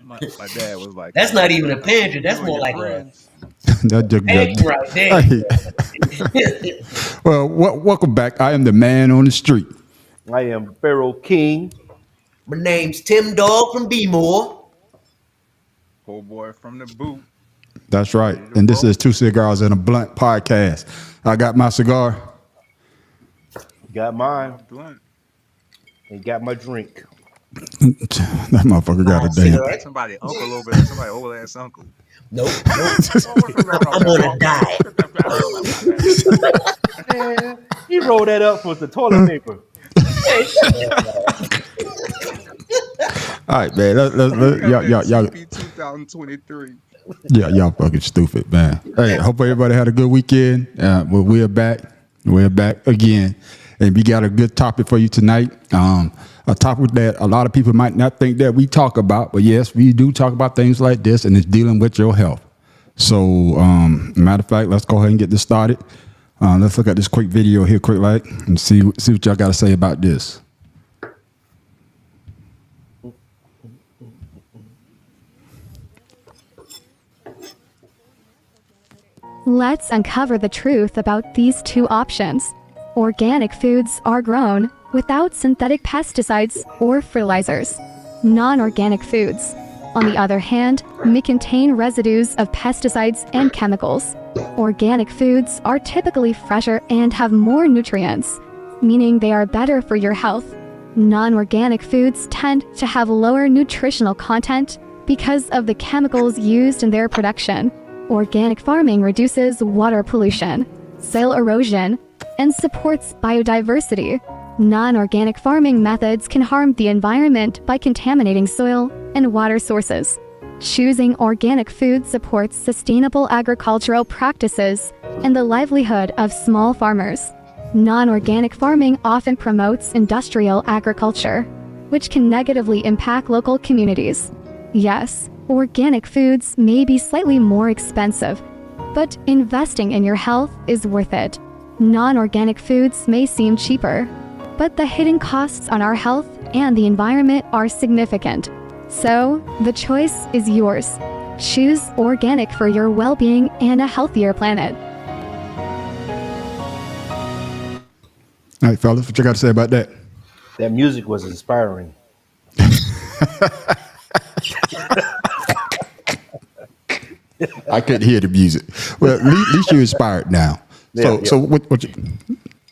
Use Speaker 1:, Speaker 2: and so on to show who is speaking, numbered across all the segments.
Speaker 1: My dad was like,
Speaker 2: That's not even a
Speaker 1: "You,
Speaker 2: pantry. That's
Speaker 1: you and
Speaker 2: more
Speaker 1: your
Speaker 2: like a
Speaker 1: friends."
Speaker 3: That just
Speaker 2: pantry
Speaker 3: got-
Speaker 2: right there.
Speaker 3: Hey, well, welcome back. I am the man on the street.
Speaker 4: I am Pharaoh King.
Speaker 2: My name's Tim Dog from B More.
Speaker 1: Poor boy from the boot,
Speaker 3: That's right.
Speaker 1: ready to
Speaker 3: And this is
Speaker 1: roll.
Speaker 3: Two Cigars and a Blunt podcast. I got my cigar.
Speaker 4: Got
Speaker 1: Got my
Speaker 4: mine
Speaker 1: blunt.
Speaker 4: and got my drink.
Speaker 3: That motherfucker got a damn.
Speaker 2: Cigarette?
Speaker 1: Somebody uncle over there. Somebody old ass uncle.
Speaker 2: Nope, nope.
Speaker 1: Oh, what's wrong
Speaker 2: I'm
Speaker 1: there,
Speaker 2: on a
Speaker 1: Paul?
Speaker 2: diet.
Speaker 4: Man, he rolled that up with the toilet paper.
Speaker 2: Hey, shut up, man.
Speaker 3: All right, man. Y'all,
Speaker 1: CP 2023.
Speaker 3: yeah, y'all fucking stupid, man. Hey, hope everybody had a good weekend. Well, we're back. We're back again. And we got a good topic for you tonight. A topic that a lot of people might not think that we talk about, but yes, we do talk about things like this, and it's dealing with your health. So, matter of fact, let's go ahead and get this started. Let's look at this quick video here, quick like, and see what y'all got to say about this.
Speaker 5: Let's uncover the truth about these two options. Organic foods are grown without synthetic pesticides or fertilizers. Non-organic foods, on the other hand, may contain residues of pesticides and chemicals. Organic foods are typically fresher and have more nutrients, meaning they are better for your health. Non-organic foods tend to have lower nutritional content because of the chemicals used in their production. Organic farming reduces water pollution, soil erosion, and supports biodiversity. Non-organic farming methods can harm the environment by contaminating soil and water sources. Choosing organic food supports sustainable agricultural practices and the livelihood of small farmers. Non-organic farming often promotes industrial agriculture, which can negatively impact local communities. Yes, organic foods may be slightly more expensive, but investing in your health is worth it. Non-organic foods may seem cheaper, but the hidden costs on our health and the environment are significant. So, the choice is yours. Choose organic for your well-being and a healthier planet.
Speaker 3: All right, fellas, what you got to say about that?
Speaker 4: That music was inspiring.
Speaker 3: I couldn't hear the music. Well, at least you're inspired now. So,
Speaker 4: Yeah.
Speaker 3: so what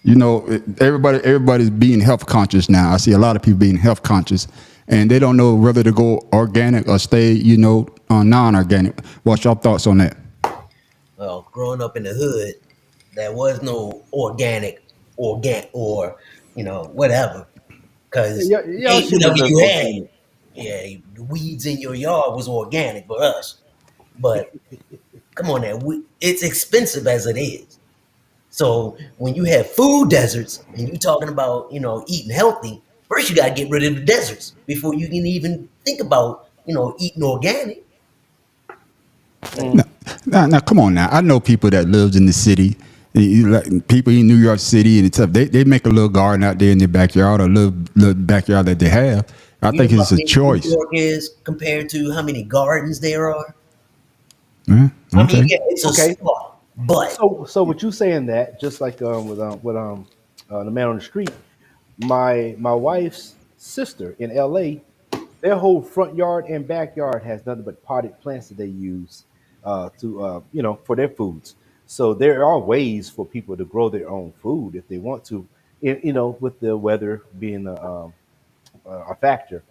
Speaker 3: you know, everybody's being health conscious now. I see a lot of people being health conscious, and they don't know whether to go organic or stay, non-organic. What's your thoughts on that?
Speaker 2: Well, growing up in the hood, there was no organic, or whatever. Because
Speaker 4: Y'all shit
Speaker 2: whatever
Speaker 4: was
Speaker 2: you had,
Speaker 4: organic.
Speaker 2: yeah, the weeds in your yard was organic for us. But come on now, it's expensive as it is. So when you have food deserts and you're talking about, eating healthy, first you got to get rid of the deserts before you can even think about, eating organic.
Speaker 3: Now, now, come on now. I know people that lives in the city. Like people in New York City and stuff. They make a little garden out there in their backyard, or a little backyard that they have. I
Speaker 2: You
Speaker 3: think
Speaker 2: know how
Speaker 3: it's a
Speaker 2: big New
Speaker 3: choice.
Speaker 2: York is compared to how many gardens there are?
Speaker 3: Yeah,
Speaker 2: I mean,
Speaker 3: okay.
Speaker 2: yeah, it's a
Speaker 4: Okay.
Speaker 2: start, but
Speaker 4: So with you saying that, just like with the man on the street, my wife's sister in L.A. Their whole front yard and backyard has nothing but potted plants that they use for their foods. So there are ways for people to grow their own food if they want to, with the weather being a factor.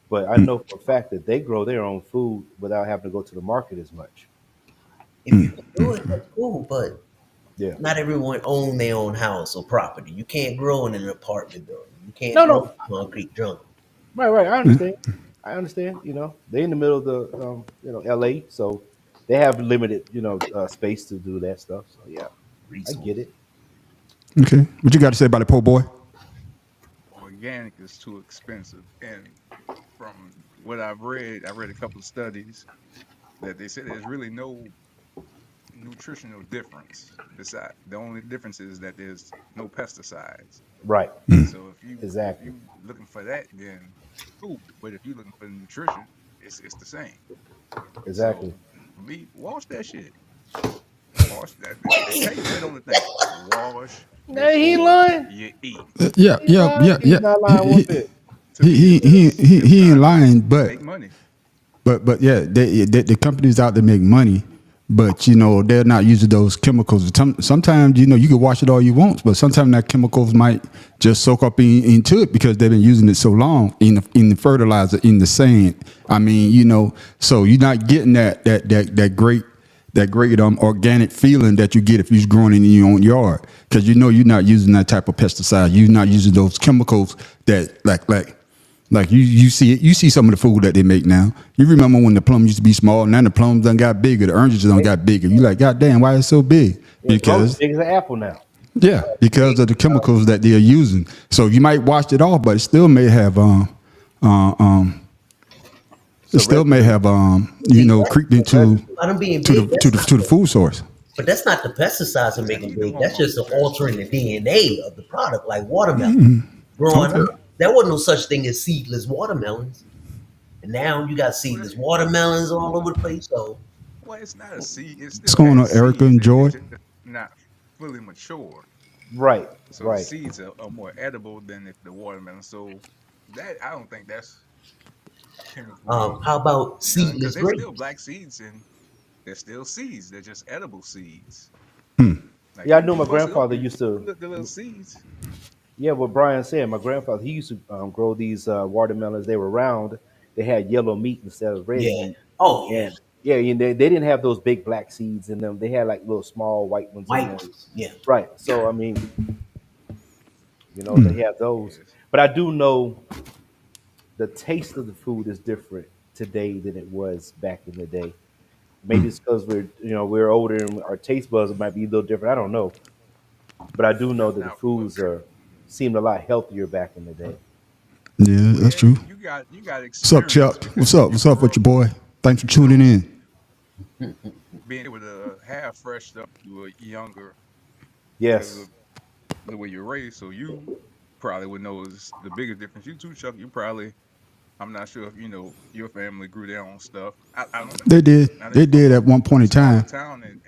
Speaker 4: But I know for a fact that they grow their own food without having to go to the market as much.
Speaker 2: if you can do it, that's cool. But
Speaker 4: Yeah.
Speaker 2: not everyone own their own house or property. You can't grow in an apartment building. You can't
Speaker 4: No,
Speaker 2: grow
Speaker 4: no.
Speaker 2: in a concrete jungle.
Speaker 4: Right. I understand. I understand. They're in the middle of the, LA, so they have limited, space to do that stuff. So yeah, I get
Speaker 2: Resources.
Speaker 4: it.
Speaker 3: Okay. What you got to say about it, po' boy?
Speaker 1: Organic is too expensive, and from what I've read, I read a couple of studies that they said there's really no nutritional difference. Besides, the only difference is that there's no pesticides.
Speaker 4: Right.
Speaker 1: So if
Speaker 4: Exactly.
Speaker 1: you looking for that, then cool. But if you're looking for nutrition, it's the same.
Speaker 4: Exactly.
Speaker 1: So for me, wash that shit. Wash that. They tell you that on the thing. Wash
Speaker 4: No, he ain't
Speaker 1: before
Speaker 4: lying.
Speaker 1: you eat.
Speaker 3: Yeah,
Speaker 4: He's
Speaker 3: yeah,
Speaker 4: lying.
Speaker 3: yeah,
Speaker 4: He's
Speaker 3: yeah.
Speaker 4: not lying one bit.
Speaker 1: To me, it does. They're
Speaker 3: He ain't
Speaker 1: trying
Speaker 3: lying,
Speaker 1: to
Speaker 3: but
Speaker 1: make money.
Speaker 3: yeah, the companies out there make money, but they're not using those chemicals. Sometimes you can wash it all you want, but sometimes that chemicals might just soak up into it because they've been using it so long in the fertilizer, in the sand. I mean, so you're not getting that great organic feeling that you get if you're growing in your own yard, because you're not using that type of pesticide. You're not using those chemicals that like you see some of the food that they make now. You remember when the plum used to be small, now the plums done got bigger, the oranges done got bigger. You like, God damn, why it's so big?
Speaker 4: It's growing as
Speaker 3: Because
Speaker 4: big as an apple now.
Speaker 3: because of the chemicals that they are using. So you might wash it off, but it still may have
Speaker 4: So
Speaker 3: creeped into
Speaker 2: By them being
Speaker 3: to
Speaker 2: big,
Speaker 3: the to the to the food source.
Speaker 2: but that's not the pesticides that make them
Speaker 1: Leave them
Speaker 2: big. That's
Speaker 1: hormones
Speaker 2: just
Speaker 1: to
Speaker 2: altering the DNA of the product, like watermelon. Growing
Speaker 3: Okay.
Speaker 2: up, there wasn't no such thing as seedless watermelons, and now you got
Speaker 1: Well,
Speaker 2: seedless watermelons all over the place. So,
Speaker 1: well, it's not a seed. It
Speaker 3: What's
Speaker 1: still
Speaker 3: going on,
Speaker 1: has
Speaker 3: Erica
Speaker 1: seeds.
Speaker 3: and Joy?
Speaker 1: It's just not fully mature.
Speaker 4: right,
Speaker 1: So the
Speaker 4: right.
Speaker 1: seeds are more edible than if the watermelon. So that I don't think that's chemically
Speaker 2: how about
Speaker 1: done because
Speaker 2: seedless
Speaker 1: there's still
Speaker 2: grapes?
Speaker 1: black seeds and they're still seeds. They're just edible seeds. Like
Speaker 4: Yeah, I know
Speaker 1: you
Speaker 4: my
Speaker 1: bust it
Speaker 4: grandfather
Speaker 1: open,
Speaker 4: used to.
Speaker 1: the little seeds.
Speaker 4: Yeah, what Brian said, my grandfather, he used to grow these watermelons. They were round. They had yellow meat instead of red
Speaker 2: Yeah.
Speaker 4: meat.
Speaker 2: Oh yeah.
Speaker 4: And yeah, they didn't have those big black seeds in them. They had like little small white ones in
Speaker 2: White
Speaker 4: there.
Speaker 2: ones. Yeah.
Speaker 4: Right. So I mean, they have those.
Speaker 1: Yes.
Speaker 4: But I do know the taste of the food is different today than it was back in the day. Maybe it's because we're older and our taste buds might be a little different. I don't know, but I do know that the
Speaker 1: Now,
Speaker 4: foods seemed a lot healthier back in the day.
Speaker 3: Yeah, that's
Speaker 1: well,
Speaker 3: true.
Speaker 1: you got
Speaker 3: What's up,
Speaker 1: experience
Speaker 3: Chuck?
Speaker 1: because
Speaker 3: What's up?
Speaker 1: you
Speaker 3: What's up
Speaker 1: grew
Speaker 3: with
Speaker 1: up,
Speaker 3: your boy? Thanks for
Speaker 1: you
Speaker 3: tuning
Speaker 1: know,
Speaker 3: in.
Speaker 1: being able to have fresh stuff. You were younger because
Speaker 4: Yes.
Speaker 1: of the way you're raised. So you probably would know is the biggest difference. You too, Chuck. You probably. I'm not sure if your family grew their own stuff. I don't know.
Speaker 3: They did.
Speaker 1: Now that
Speaker 3: They
Speaker 1: you're from
Speaker 3: did at one point
Speaker 1: a
Speaker 3: in
Speaker 1: smaller
Speaker 3: time.
Speaker 1: town, and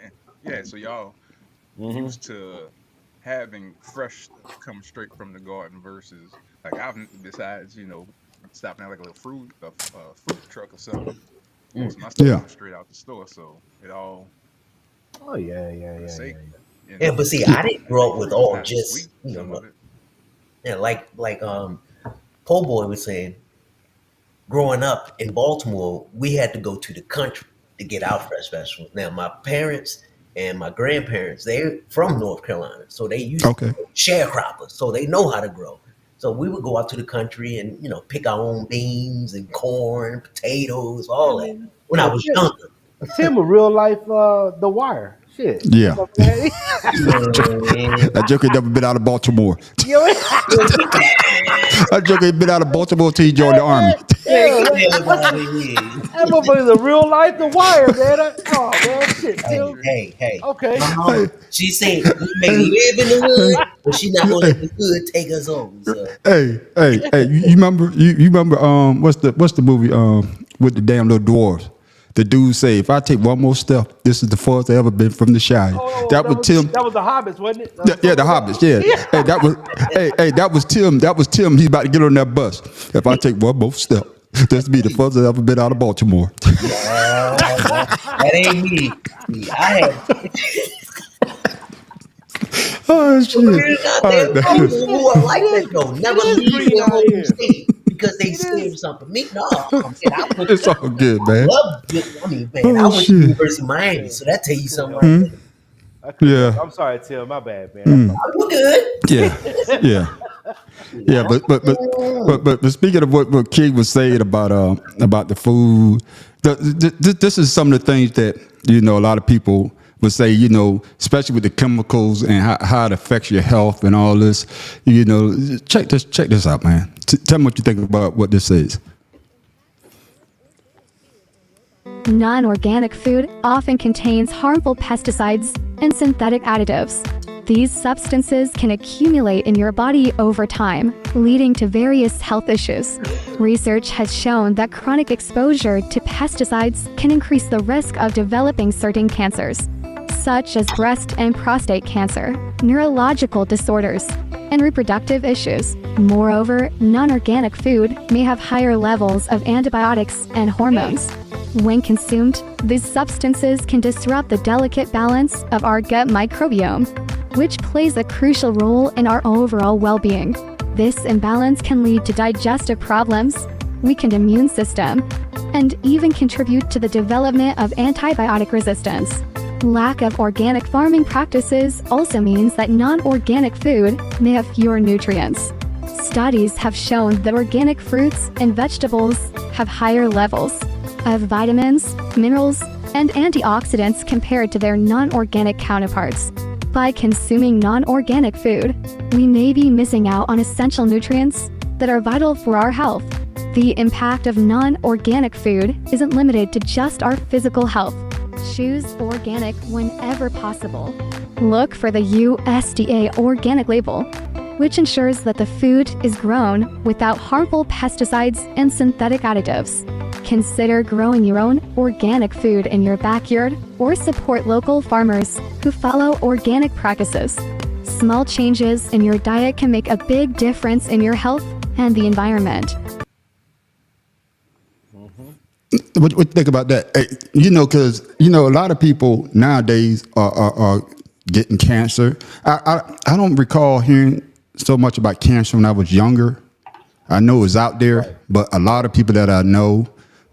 Speaker 1: yeah, so y'all
Speaker 4: Hmm.
Speaker 1: used to having fresh stuff come straight from the garden versus like I've besides stopping at like a little fruit truck or something. Most of my stuff
Speaker 3: Yeah.
Speaker 1: comes straight out the store, so it all
Speaker 4: Oh yeah, yeah,
Speaker 1: for the
Speaker 4: yeah,
Speaker 1: sake,
Speaker 4: yeah, yeah.
Speaker 2: Yeah, but see,
Speaker 3: Yeah.
Speaker 2: I didn't
Speaker 1: that
Speaker 2: grow
Speaker 1: make
Speaker 2: up with
Speaker 1: fruit
Speaker 2: all
Speaker 1: not as
Speaker 2: just
Speaker 1: sweet. Some of it.
Speaker 2: yeah, like Po Boy was saying. Growing up in Baltimore, we had to go to the country to get our fresh vegetables. Now, my parents and my grandparents, they're from North Carolina, so they used to
Speaker 3: Okay.
Speaker 2: be sharecroppers, so they know how to grow. So we would go out to the country and pick our own beans and corn, potatoes,
Speaker 4: Yeah, I
Speaker 2: all that.
Speaker 4: mean,
Speaker 2: When I was younger,
Speaker 4: Tim, a real life, The Wire. Shit.
Speaker 3: Yeah.
Speaker 2: man,
Speaker 3: That joker never been out of Baltimore.
Speaker 4: Yo,
Speaker 3: That joker ain't been out of Baltimore till he joined the army.
Speaker 2: man,
Speaker 4: yeah,
Speaker 2: get
Speaker 4: that,
Speaker 2: the hell out of here.
Speaker 4: motherfucker's a real life, The Wire, man. Oh man, shit,
Speaker 2: Hey,
Speaker 4: Tim.
Speaker 1: Country.
Speaker 2: hey, hey.
Speaker 4: Okay.
Speaker 2: My
Speaker 3: Hey,
Speaker 2: mama, she said we may live in the hood, but she not gonna let the hood take us over. So
Speaker 3: hey, you remember what's the movie with the damn little dwarves? The dude say, if I take one more step, this is the farthest I ever been from the Shire.
Speaker 4: Oh,
Speaker 3: That was Tim.
Speaker 4: that was the Hobbits, wasn't it?
Speaker 3: Yeah, the Hobbits. Yeah. Hey, that was Tim. That was Tim. He's about to get on that bus. If I take one more step, this be the farthest I ever been out of Baltimore.
Speaker 2: that ain't me. See, I had
Speaker 3: Oh shit!
Speaker 2: there's out
Speaker 3: All
Speaker 2: there
Speaker 3: right,
Speaker 4: Oh
Speaker 2: people
Speaker 3: man.
Speaker 2: who
Speaker 4: shit!
Speaker 2: are like
Speaker 4: It
Speaker 2: that
Speaker 4: is.
Speaker 2: though. Never
Speaker 4: It is
Speaker 2: leave
Speaker 4: green
Speaker 2: their
Speaker 4: out
Speaker 2: home
Speaker 4: here.
Speaker 2: state because they
Speaker 4: It
Speaker 2: scared
Speaker 4: is.
Speaker 2: of something. Me, no, man, I went.
Speaker 3: It's all good,
Speaker 2: I
Speaker 3: man.
Speaker 2: love. I mean, man, I
Speaker 3: Oh
Speaker 2: went to
Speaker 3: shit!
Speaker 2: University of
Speaker 4: I
Speaker 2: Miami,
Speaker 4: couldn't.
Speaker 2: so that tell
Speaker 4: I
Speaker 2: you
Speaker 4: couldn't
Speaker 2: something
Speaker 4: help
Speaker 2: right
Speaker 4: it.
Speaker 2: there.
Speaker 4: I couldn't help
Speaker 3: Yeah,
Speaker 4: it. I'm sorry, Tim. My bad, man.
Speaker 2: I'm good.
Speaker 3: yeah, yeah. Yeah, but speaking of what King was saying about the food, this is some of the things that a lot of people would say, especially with the chemicals and how it affects your health and all this. Check this out, man. Tell me what you think about what this is.
Speaker 5: Non-organic food often contains harmful pesticides and synthetic additives. These substances can accumulate in your body over time, leading to various health issues. Research has shown that chronic exposure to pesticides can increase the risk of developing certain cancers, such as breast and prostate cancer, neurological disorders, and reproductive issues. Moreover, non-organic food may have higher levels of antibiotics and hormones. When consumed, these substances can disrupt the delicate balance of our gut microbiome, which plays a crucial role in our overall well-being. This imbalance can lead to digestive problems, weakened immune system, and even contribute to the development of antibiotic resistance. Lack of organic farming practices also means that non-organic food may have fewer nutrients. Studies have shown that organic fruits and vegetables have higher levels of vitamins, minerals, and antioxidants compared to their non-organic counterparts. By consuming non-organic food, we may be missing out on essential nutrients that are vital for our health. The impact of non-organic food isn't limited to just our physical health. Choose organic whenever possible. Look for the USDA organic label, which ensures that the food is grown without harmful pesticides and synthetic additives. Consider growing your own organic food in your backyard or support local farmers who follow organic practices. Small changes in your diet can make a big difference in your health and the environment.
Speaker 3: What you think about that? Hey, because a lot of people nowadays are getting cancer. I don't recall hearing so much about cancer when I was younger. I know it's out there, but a lot of people that I know,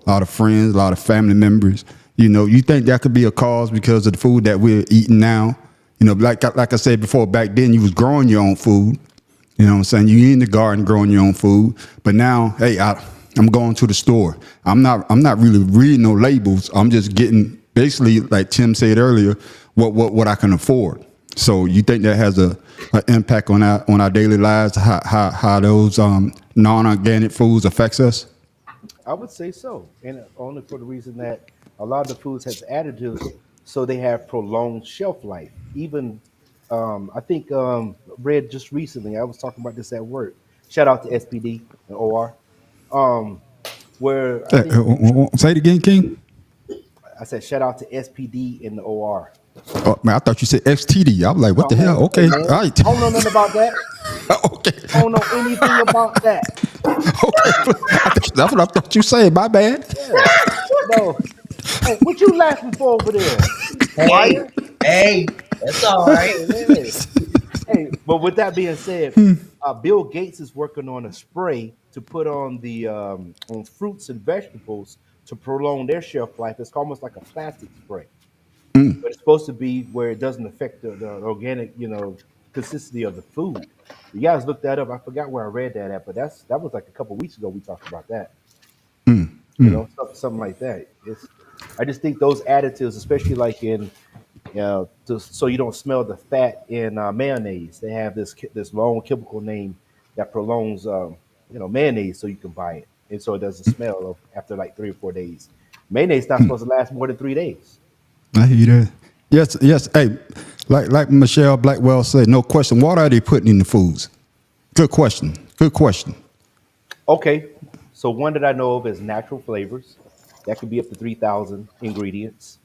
Speaker 3: a lot of friends, a lot of family members, you think that could be a cause because of the food that we're eating now? Like I said before, back then you was growing your own food. You know what I'm saying? You in the garden growing your own food, but now, hey, I'm going to the store. I'm not really reading no labels. I'm just getting basically, like Tim said earlier, what I can afford. So you think that has an impact on our daily lives? How those non-organic foods affects us?
Speaker 4: I would say so, and only for the reason that a lot of the foods have additives, so they have prolonged shelf life. Even I think read just recently. I was talking about this at work. Shout out to SPD and OR. Where I think,
Speaker 3: Say it again, King.
Speaker 4: I said shout out to SPD in the OR.
Speaker 3: Oh, man, I thought you said XTD. I was like, what the hell? Okay,
Speaker 4: man,
Speaker 3: all right.
Speaker 4: I don't know nothing about that.
Speaker 3: Okay.
Speaker 4: I don't know anything about that.
Speaker 3: Okay, that's what I thought you said. My bad.
Speaker 4: Yeah. No. Hey, what you laughing for over there?
Speaker 2: Hey, that's all right.
Speaker 4: Hey, but with that being said, Bill Gates is working on a spray to put on the on fruits and vegetables to prolong their shelf life. It's almost like a plastic spray, but it's supposed to be where it doesn't affect the organic, consistency of the food. You guys look that up. I forgot where I read that at, but that was like a couple weeks ago. We talked about that. Something like that. I just think those additives, especially like in so you don't smell the fat in mayonnaise. They have this long chemical name that prolongs mayonnaise, so you can buy it, and so it doesn't smell after like 3 or 4 days. Mayonnaise not supposed to last more than 3 days.
Speaker 3: I hear that. Yes. Hey, like Michelle Blackwell said, no question. What are they putting in the foods? Good question.
Speaker 4: Okay, so one that I know of is natural flavors. That could be up to 3,000 ingredients.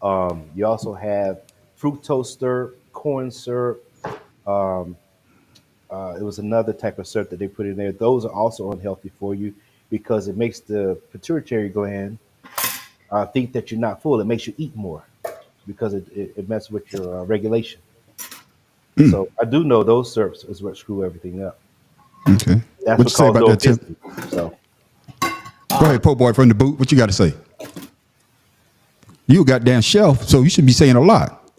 Speaker 4: You also have fructose syrup, corn syrup. It was another type of syrup that they put in there. Those are also unhealthy for you because it makes the pituitary gland think that you're not full. It makes you eat more because it messes with your regulation. So I do know those syrups is what screw everything up.
Speaker 3: Okay.
Speaker 4: That's
Speaker 3: What you say about that, Tim?
Speaker 4: So
Speaker 3: Go ahead, po' boy from the boot. What you got to say? You a goddamn shelf, so you should be saying a lot.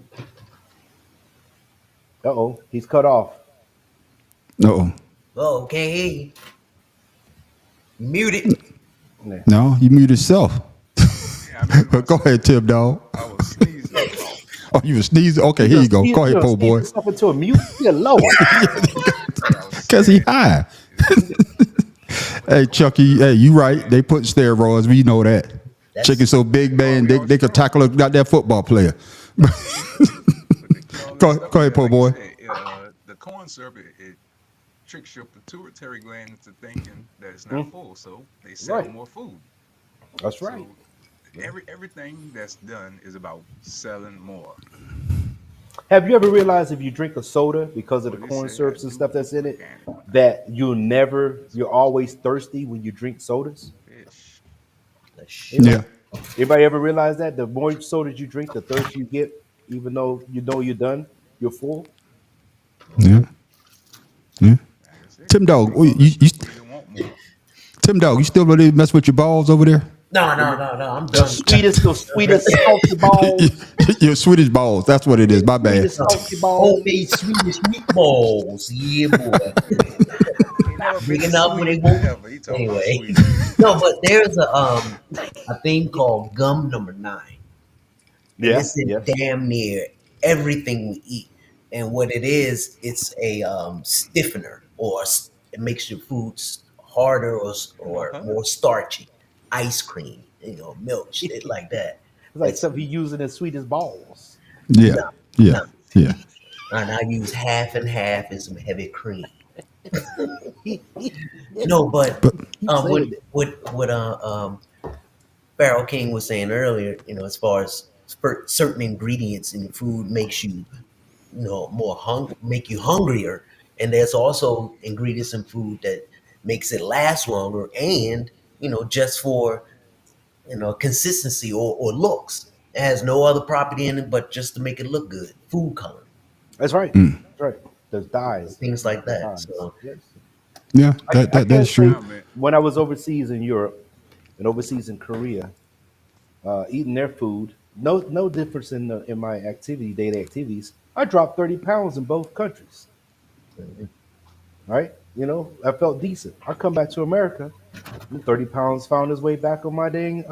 Speaker 4: he's cut off.
Speaker 3: Uh-oh.
Speaker 2: Oh, can't hear you. Muted.
Speaker 4: Yeah.
Speaker 3: No, you mute yourself.
Speaker 1: Yeah, I mean,
Speaker 3: Go ahead, Tim, dog.
Speaker 1: I was sneezing.
Speaker 3: Oh, you were sneezing? Okay, here you go. Go ahead, po' boy.
Speaker 4: Yourself into a mute. You're low.
Speaker 3: Because he high. Hey, Chucky, hey, you right. They put steroids. We know that. Chicken so big, man, they could tackle a goddamn football player. Go ahead, po' boy.
Speaker 1: The corn syrup, it tricks your pituitary gland into thinking that it's not
Speaker 4: Mm,
Speaker 1: full, so they sell
Speaker 4: right.
Speaker 1: more food.
Speaker 4: That's right.
Speaker 1: So everything that's done is about selling more.
Speaker 4: Have you ever realized if you drink a soda because of the
Speaker 1: Well, they
Speaker 4: corn
Speaker 1: say I
Speaker 4: syrups and
Speaker 1: do
Speaker 4: stuff that's
Speaker 1: eat
Speaker 4: in it,
Speaker 1: organic when I
Speaker 4: that
Speaker 1: it's
Speaker 4: you're
Speaker 1: fish.
Speaker 4: always thirsty when you drink sodas?
Speaker 1: Fish.
Speaker 4: Anybody,
Speaker 3: Yeah.
Speaker 2: Sure.
Speaker 4: anybody ever realize that the more sodas you drink, the thirst you get, even though you know you're done, you're full.
Speaker 1: Oh
Speaker 3: Yeah.
Speaker 1: yeah,
Speaker 3: Yeah.
Speaker 1: like I said,
Speaker 3: Tim
Speaker 1: you
Speaker 3: Dog,
Speaker 1: drink all that stuff so you want more.
Speaker 3: Tim Dog, you still really mess with your balls over there?
Speaker 2: No,
Speaker 1: Them
Speaker 2: no, no, no. I'm
Speaker 4: The
Speaker 2: done with
Speaker 4: sweetest, the sweetest
Speaker 2: that.
Speaker 4: salty balls.
Speaker 3: Your Swedish balls. That's what it is. My bad.
Speaker 4: Sweetest salty
Speaker 2: Homemade
Speaker 4: balls.
Speaker 2: Swedish meatballs. Yeah, boy.
Speaker 1: He never been
Speaker 2: Big
Speaker 1: to
Speaker 2: enough when they
Speaker 1: Sweden
Speaker 2: won't.
Speaker 1: ever. He talking about
Speaker 2: Anyway,
Speaker 1: Sweden.
Speaker 2: no, but there's a thing called gum number 9, and
Speaker 4: Yeah.
Speaker 2: it's in
Speaker 4: Yes.
Speaker 2: damn near everything we eat. And what it is, it's a stiffener, or it makes your foods harder,
Speaker 1: More
Speaker 2: or
Speaker 1: hard.
Speaker 2: more starchy. Ice cream, milk, shit
Speaker 4: It's
Speaker 2: like that.
Speaker 4: like
Speaker 2: It's
Speaker 4: something he using his sweetest balls.
Speaker 3: Yeah.
Speaker 2: no,
Speaker 3: Yeah.
Speaker 2: no.
Speaker 3: Yeah.
Speaker 2: And I use half and half and some heavy cream. No, but
Speaker 3: But
Speaker 4: Keep saying it.
Speaker 2: Pharaoh King was saying earlier, as far as certain ingredients in the food makes you, make you hungrier, and there's also ingredients in food that makes it last longer, and just for consistency, or looks. It has no other property in it but just to make it look good. Food coloring,
Speaker 4: That's right. That's right. There's dyes.
Speaker 2: things like
Speaker 4: There's
Speaker 2: that.
Speaker 4: dyes.
Speaker 2: So
Speaker 4: Yes.
Speaker 3: yeah,
Speaker 4: I,
Speaker 3: that
Speaker 4: I
Speaker 3: that is
Speaker 4: can't
Speaker 3: true.
Speaker 4: say
Speaker 1: Environment.
Speaker 4: when I was overseas in Europe and overseas in Korea, eating their food, no difference in my daily activities. I dropped 30 pounds in both countries. Right? I felt decent. I come back to America, 30 pounds found his way back on my dang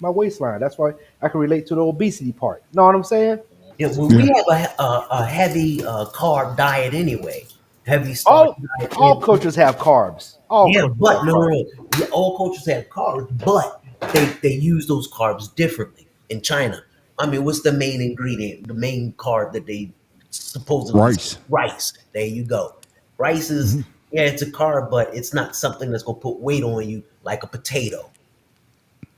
Speaker 4: my waistline. That's why I can relate to the obesity part. Know what I'm saying?
Speaker 2: yeah, well, we
Speaker 3: Yeah.
Speaker 2: have a heavy carb diet anyway, heavy starch
Speaker 4: All
Speaker 2: diet.
Speaker 4: all cultures have carbs. All
Speaker 2: Yeah,
Speaker 4: cultures
Speaker 2: but
Speaker 4: have
Speaker 2: no, no,
Speaker 4: carbs.
Speaker 2: no. Yeah, all cultures have carbs, but they use those carbs differently. In China, I mean, what's the main ingredient, the main carb that they supposedly
Speaker 3: Rice.
Speaker 2: rice? There you go. Rice is, yeah, it's a carb, but it's not something that's gonna put weight on you like a potato.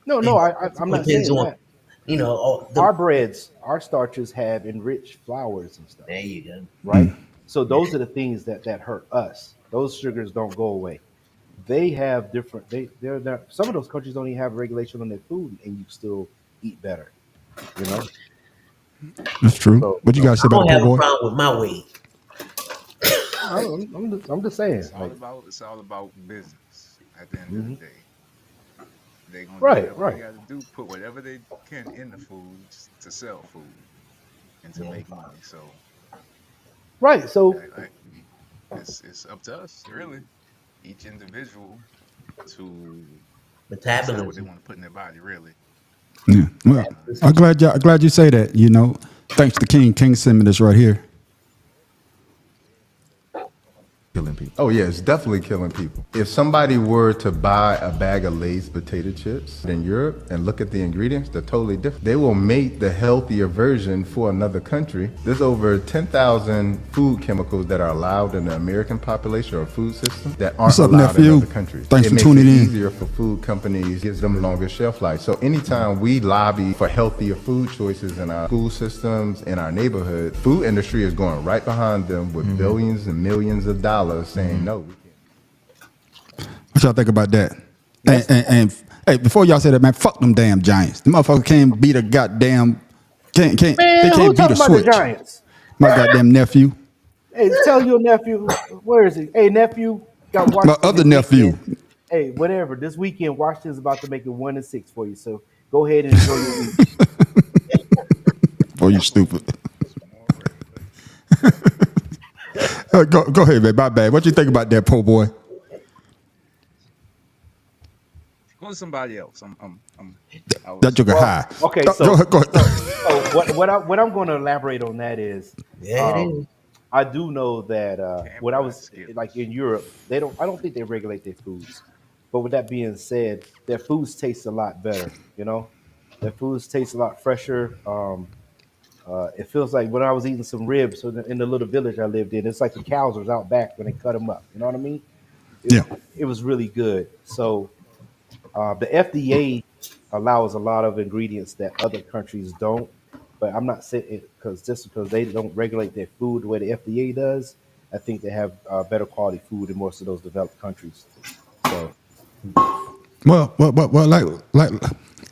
Speaker 4: No,
Speaker 2: It
Speaker 4: no, I'm
Speaker 2: all
Speaker 4: not
Speaker 2: depends
Speaker 4: saying
Speaker 2: on,
Speaker 4: that.
Speaker 2: the.
Speaker 4: Our breads, our starches have enriched flours and stuff,
Speaker 2: There you go.
Speaker 4: right? So those are the things that hurt us. Those sugars don't go away. They have different. They're not, some of those countries don't even have regulation on their food, and you still eat better. You know.
Speaker 3: That's true.
Speaker 4: So
Speaker 3: What you guys say
Speaker 2: I
Speaker 3: about the
Speaker 2: don't
Speaker 3: poor
Speaker 2: have a
Speaker 3: boy?
Speaker 2: problem with my weight.
Speaker 4: I'm just saying, like,
Speaker 1: It's all about business at the end of the
Speaker 4: mhm.
Speaker 1: day. They're gonna do
Speaker 4: Right,
Speaker 1: whatever they
Speaker 4: right,
Speaker 1: gotta do, put whatever they can in the foods to sell food and to
Speaker 2: Yeah.
Speaker 1: make money. So
Speaker 4: right. So
Speaker 1: like it's up to us, really, each individual to decide what they
Speaker 2: Metabolism.
Speaker 1: want to put in their body, really.
Speaker 3: Yeah. Well, I'm glad you say that. Thanks to King sent me this right here.
Speaker 6: Killing people. Oh yeah, it's definitely killing people. If somebody were to buy a bag of Lay's potato chips in Europe and look at the ingredients, they're totally different. They will make the healthier version for another country. There's over 10,000 food chemicals that are allowed in the American population or food system that aren't
Speaker 3: What's up,
Speaker 6: allowed in
Speaker 3: nephew?
Speaker 6: other countries.
Speaker 3: Thanks
Speaker 6: It
Speaker 3: for
Speaker 6: makes
Speaker 3: tuning
Speaker 6: it
Speaker 3: in.
Speaker 6: easier for food companies, gives them longer shelf life. So anytime we lobby for healthier food choices in our school systems, in our neighborhood, food industry is going right behind them with billions and millions of dollars saying no. We can't.
Speaker 3: What y'all think about that? And,
Speaker 4: that's
Speaker 3: and, and hey, before y'all say that, man, fuck them damn Giants. The motherfucker can't beat a goddamn they
Speaker 4: man. Who
Speaker 3: can't beat a
Speaker 4: talking about the
Speaker 3: switch.
Speaker 4: Giants?
Speaker 3: My goddamn nephew,
Speaker 4: Hey, tell your nephew. Where is he? Hey, nephew, got
Speaker 3: my
Speaker 4: Washington
Speaker 3: other
Speaker 4: this
Speaker 3: nephew.
Speaker 4: weekend. Hey, whatever. This weekend, Washington's about to make it 1-6 for you. So go ahead and enjoy your week.
Speaker 3: Oh, you stupid.
Speaker 1: It's more regular.
Speaker 3: Go ahead, man. My bad. What you think about that, poor boy?
Speaker 1: Go to somebody else. I
Speaker 3: That
Speaker 1: was
Speaker 3: joker
Speaker 4: Well,
Speaker 3: high.
Speaker 4: okay.
Speaker 3: Go ahead. Go ahead.
Speaker 4: So what I'm going to elaborate on that is,
Speaker 2: Yeah, it
Speaker 4: um,
Speaker 2: is.
Speaker 4: I do know that
Speaker 1: can't
Speaker 4: when I
Speaker 1: buy
Speaker 4: was like
Speaker 1: Skittles.
Speaker 4: in Europe, I don't think they regulate their foods. But with that being said, their foods taste a lot better. Their foods taste a lot fresher. It feels like when I was eating some ribs in the little village I lived in. It's like the cows was out back when they cut them up. You know what I mean? It,
Speaker 3: Yeah.
Speaker 4: it was really good. So the FDA allows a lot of ingredients that other countries don't. But I'm not saying it because they don't regulate their food the way the FDA does. I think they have better quality food in most of those developed countries. So
Speaker 3: Well,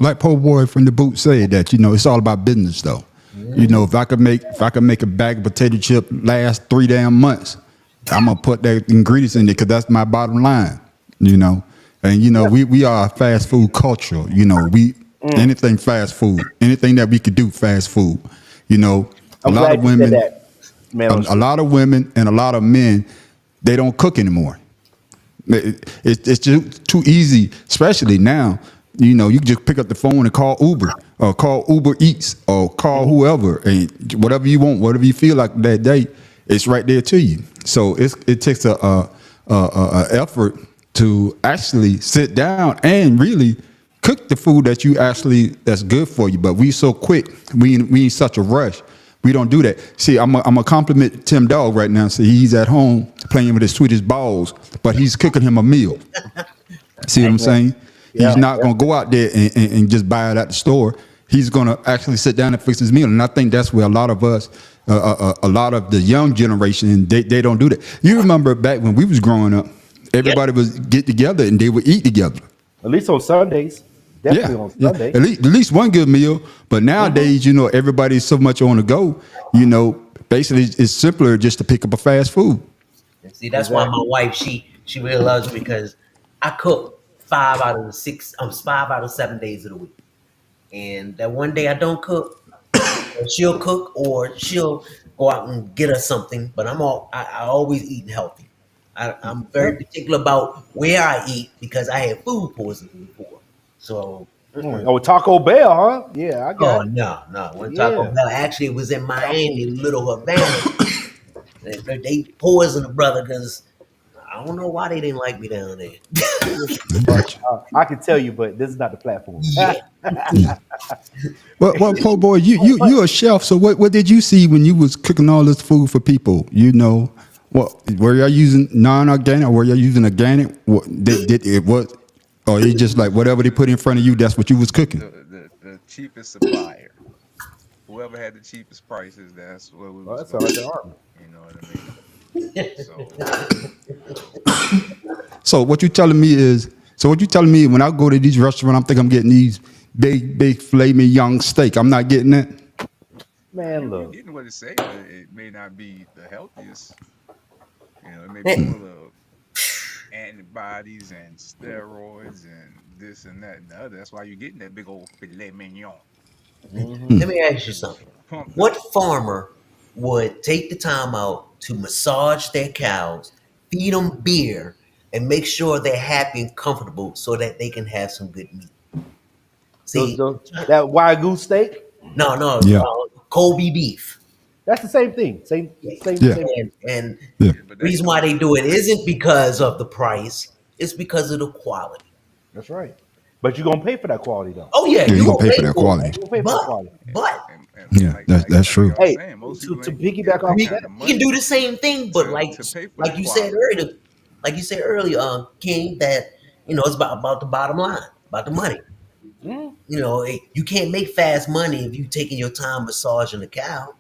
Speaker 3: like Po Boy from the boot said that it's all about business though. If I could make a bag of potato chip last 3 damn months, I'm gonna put that ingredients in there because that's my bottom line. And we are a fast food culture. We anything fast food, anything that we could do fast food. A
Speaker 4: I'm
Speaker 3: lot of
Speaker 4: glad you said
Speaker 3: women,
Speaker 4: that, man.
Speaker 3: a lot of women and a lot of men, they don't cook anymore. It's just too easy, especially now. You can just pick up the phone and call Uber or call Uber Eats or call whoever, and whatever you want, whatever you feel like that day, it's right there to you. So it takes a effort to actually sit down and really cook the food that's good for you. But we so quick, we in such a rush. We don't do that. See, I'm a compliment Tim Dog right now. See, he's at home playing with his sweetest balls, but he's cooking him a meal. See what I'm saying? He's not going to go out there and just buy it at the store. He's going to actually sit down and fix his meal. And I think that's where a lot of us, a lot of the young generation, they don't do that. You remember back when we was growing up, everybody would get together and they would eat together.
Speaker 4: At least on Sundays. Definitely on Sunday.
Speaker 3: At least one good meal. But nowadays, everybody's so much on the go. Basically, it's simpler just to pick up a fast food.
Speaker 2: See, that's why my wife, she really loves me because I cook 5 out of 7 days of the week. And that one day I don't cook, she'll cook or she'll go out and get us something. But I always eat healthy. I'm very particular about where I eat because I had food poisoning before. So
Speaker 4: Oh, Taco Bell, huh? Yeah, I got it.
Speaker 2: No. When Taco Bell actually it was in Miami, Little Havana. They poisoned the brother because I don't know why they didn't like me down there.
Speaker 4: I can tell you, but this is not the platform.
Speaker 2: Yeah.
Speaker 3: Well, Po Boy, you're a chef. So what did you see when you was cooking all this food for people? Were you using non-organic or were you using organic? Or it's just like whatever they put in front of you, that's what you was cooking?
Speaker 1: The cheapest supplier. Whoever had the cheapest prices, that's what we was
Speaker 4: That's like the army.
Speaker 1: You know what I mean?
Speaker 3: So what you telling me when I go to these restaurants, I'm thinking I'm getting these big filet mignon steak. I'm not getting that.
Speaker 4: Man,
Speaker 1: You're
Speaker 4: look.
Speaker 1: getting what it say, but it may not be the healthiest. It may be full of antibodies and steroids and this and that and the other. That's why you're getting that big old filet mignon.
Speaker 2: Let me ask you something. What farmer would take the time out to massage their cows, feed them beer, and make sure they're happy and comfortable so that they can have some good meat? See,
Speaker 4: That Wagyu steak,
Speaker 2: no,
Speaker 3: Yeah.
Speaker 2: Kobe beef.
Speaker 4: that's the same thing. Same.
Speaker 3: Yeah.
Speaker 2: And
Speaker 3: Yeah.
Speaker 1: But
Speaker 2: the reason why they do it isn't because of the price, it's because of the quality.
Speaker 4: That's right. But you're gonna pay for that quality though.
Speaker 2: Oh yeah,
Speaker 3: Yeah, you
Speaker 2: gonna
Speaker 3: gonna pay for that quality.
Speaker 4: You're gonna pay for that quality.
Speaker 2: But
Speaker 3: Yeah, that's true.
Speaker 1: y'all
Speaker 4: Hey,
Speaker 1: saying, most
Speaker 4: to
Speaker 1: people ain't
Speaker 4: piggyback off
Speaker 1: got
Speaker 4: that,
Speaker 1: the
Speaker 2: you can do the same thing, but
Speaker 1: to
Speaker 2: like
Speaker 1: pay for
Speaker 2: like
Speaker 1: the
Speaker 2: you said
Speaker 1: quality.
Speaker 2: earlier, King, that it's about the bottom line, about the money. You can't make fast money if you taking your time massaging a cow.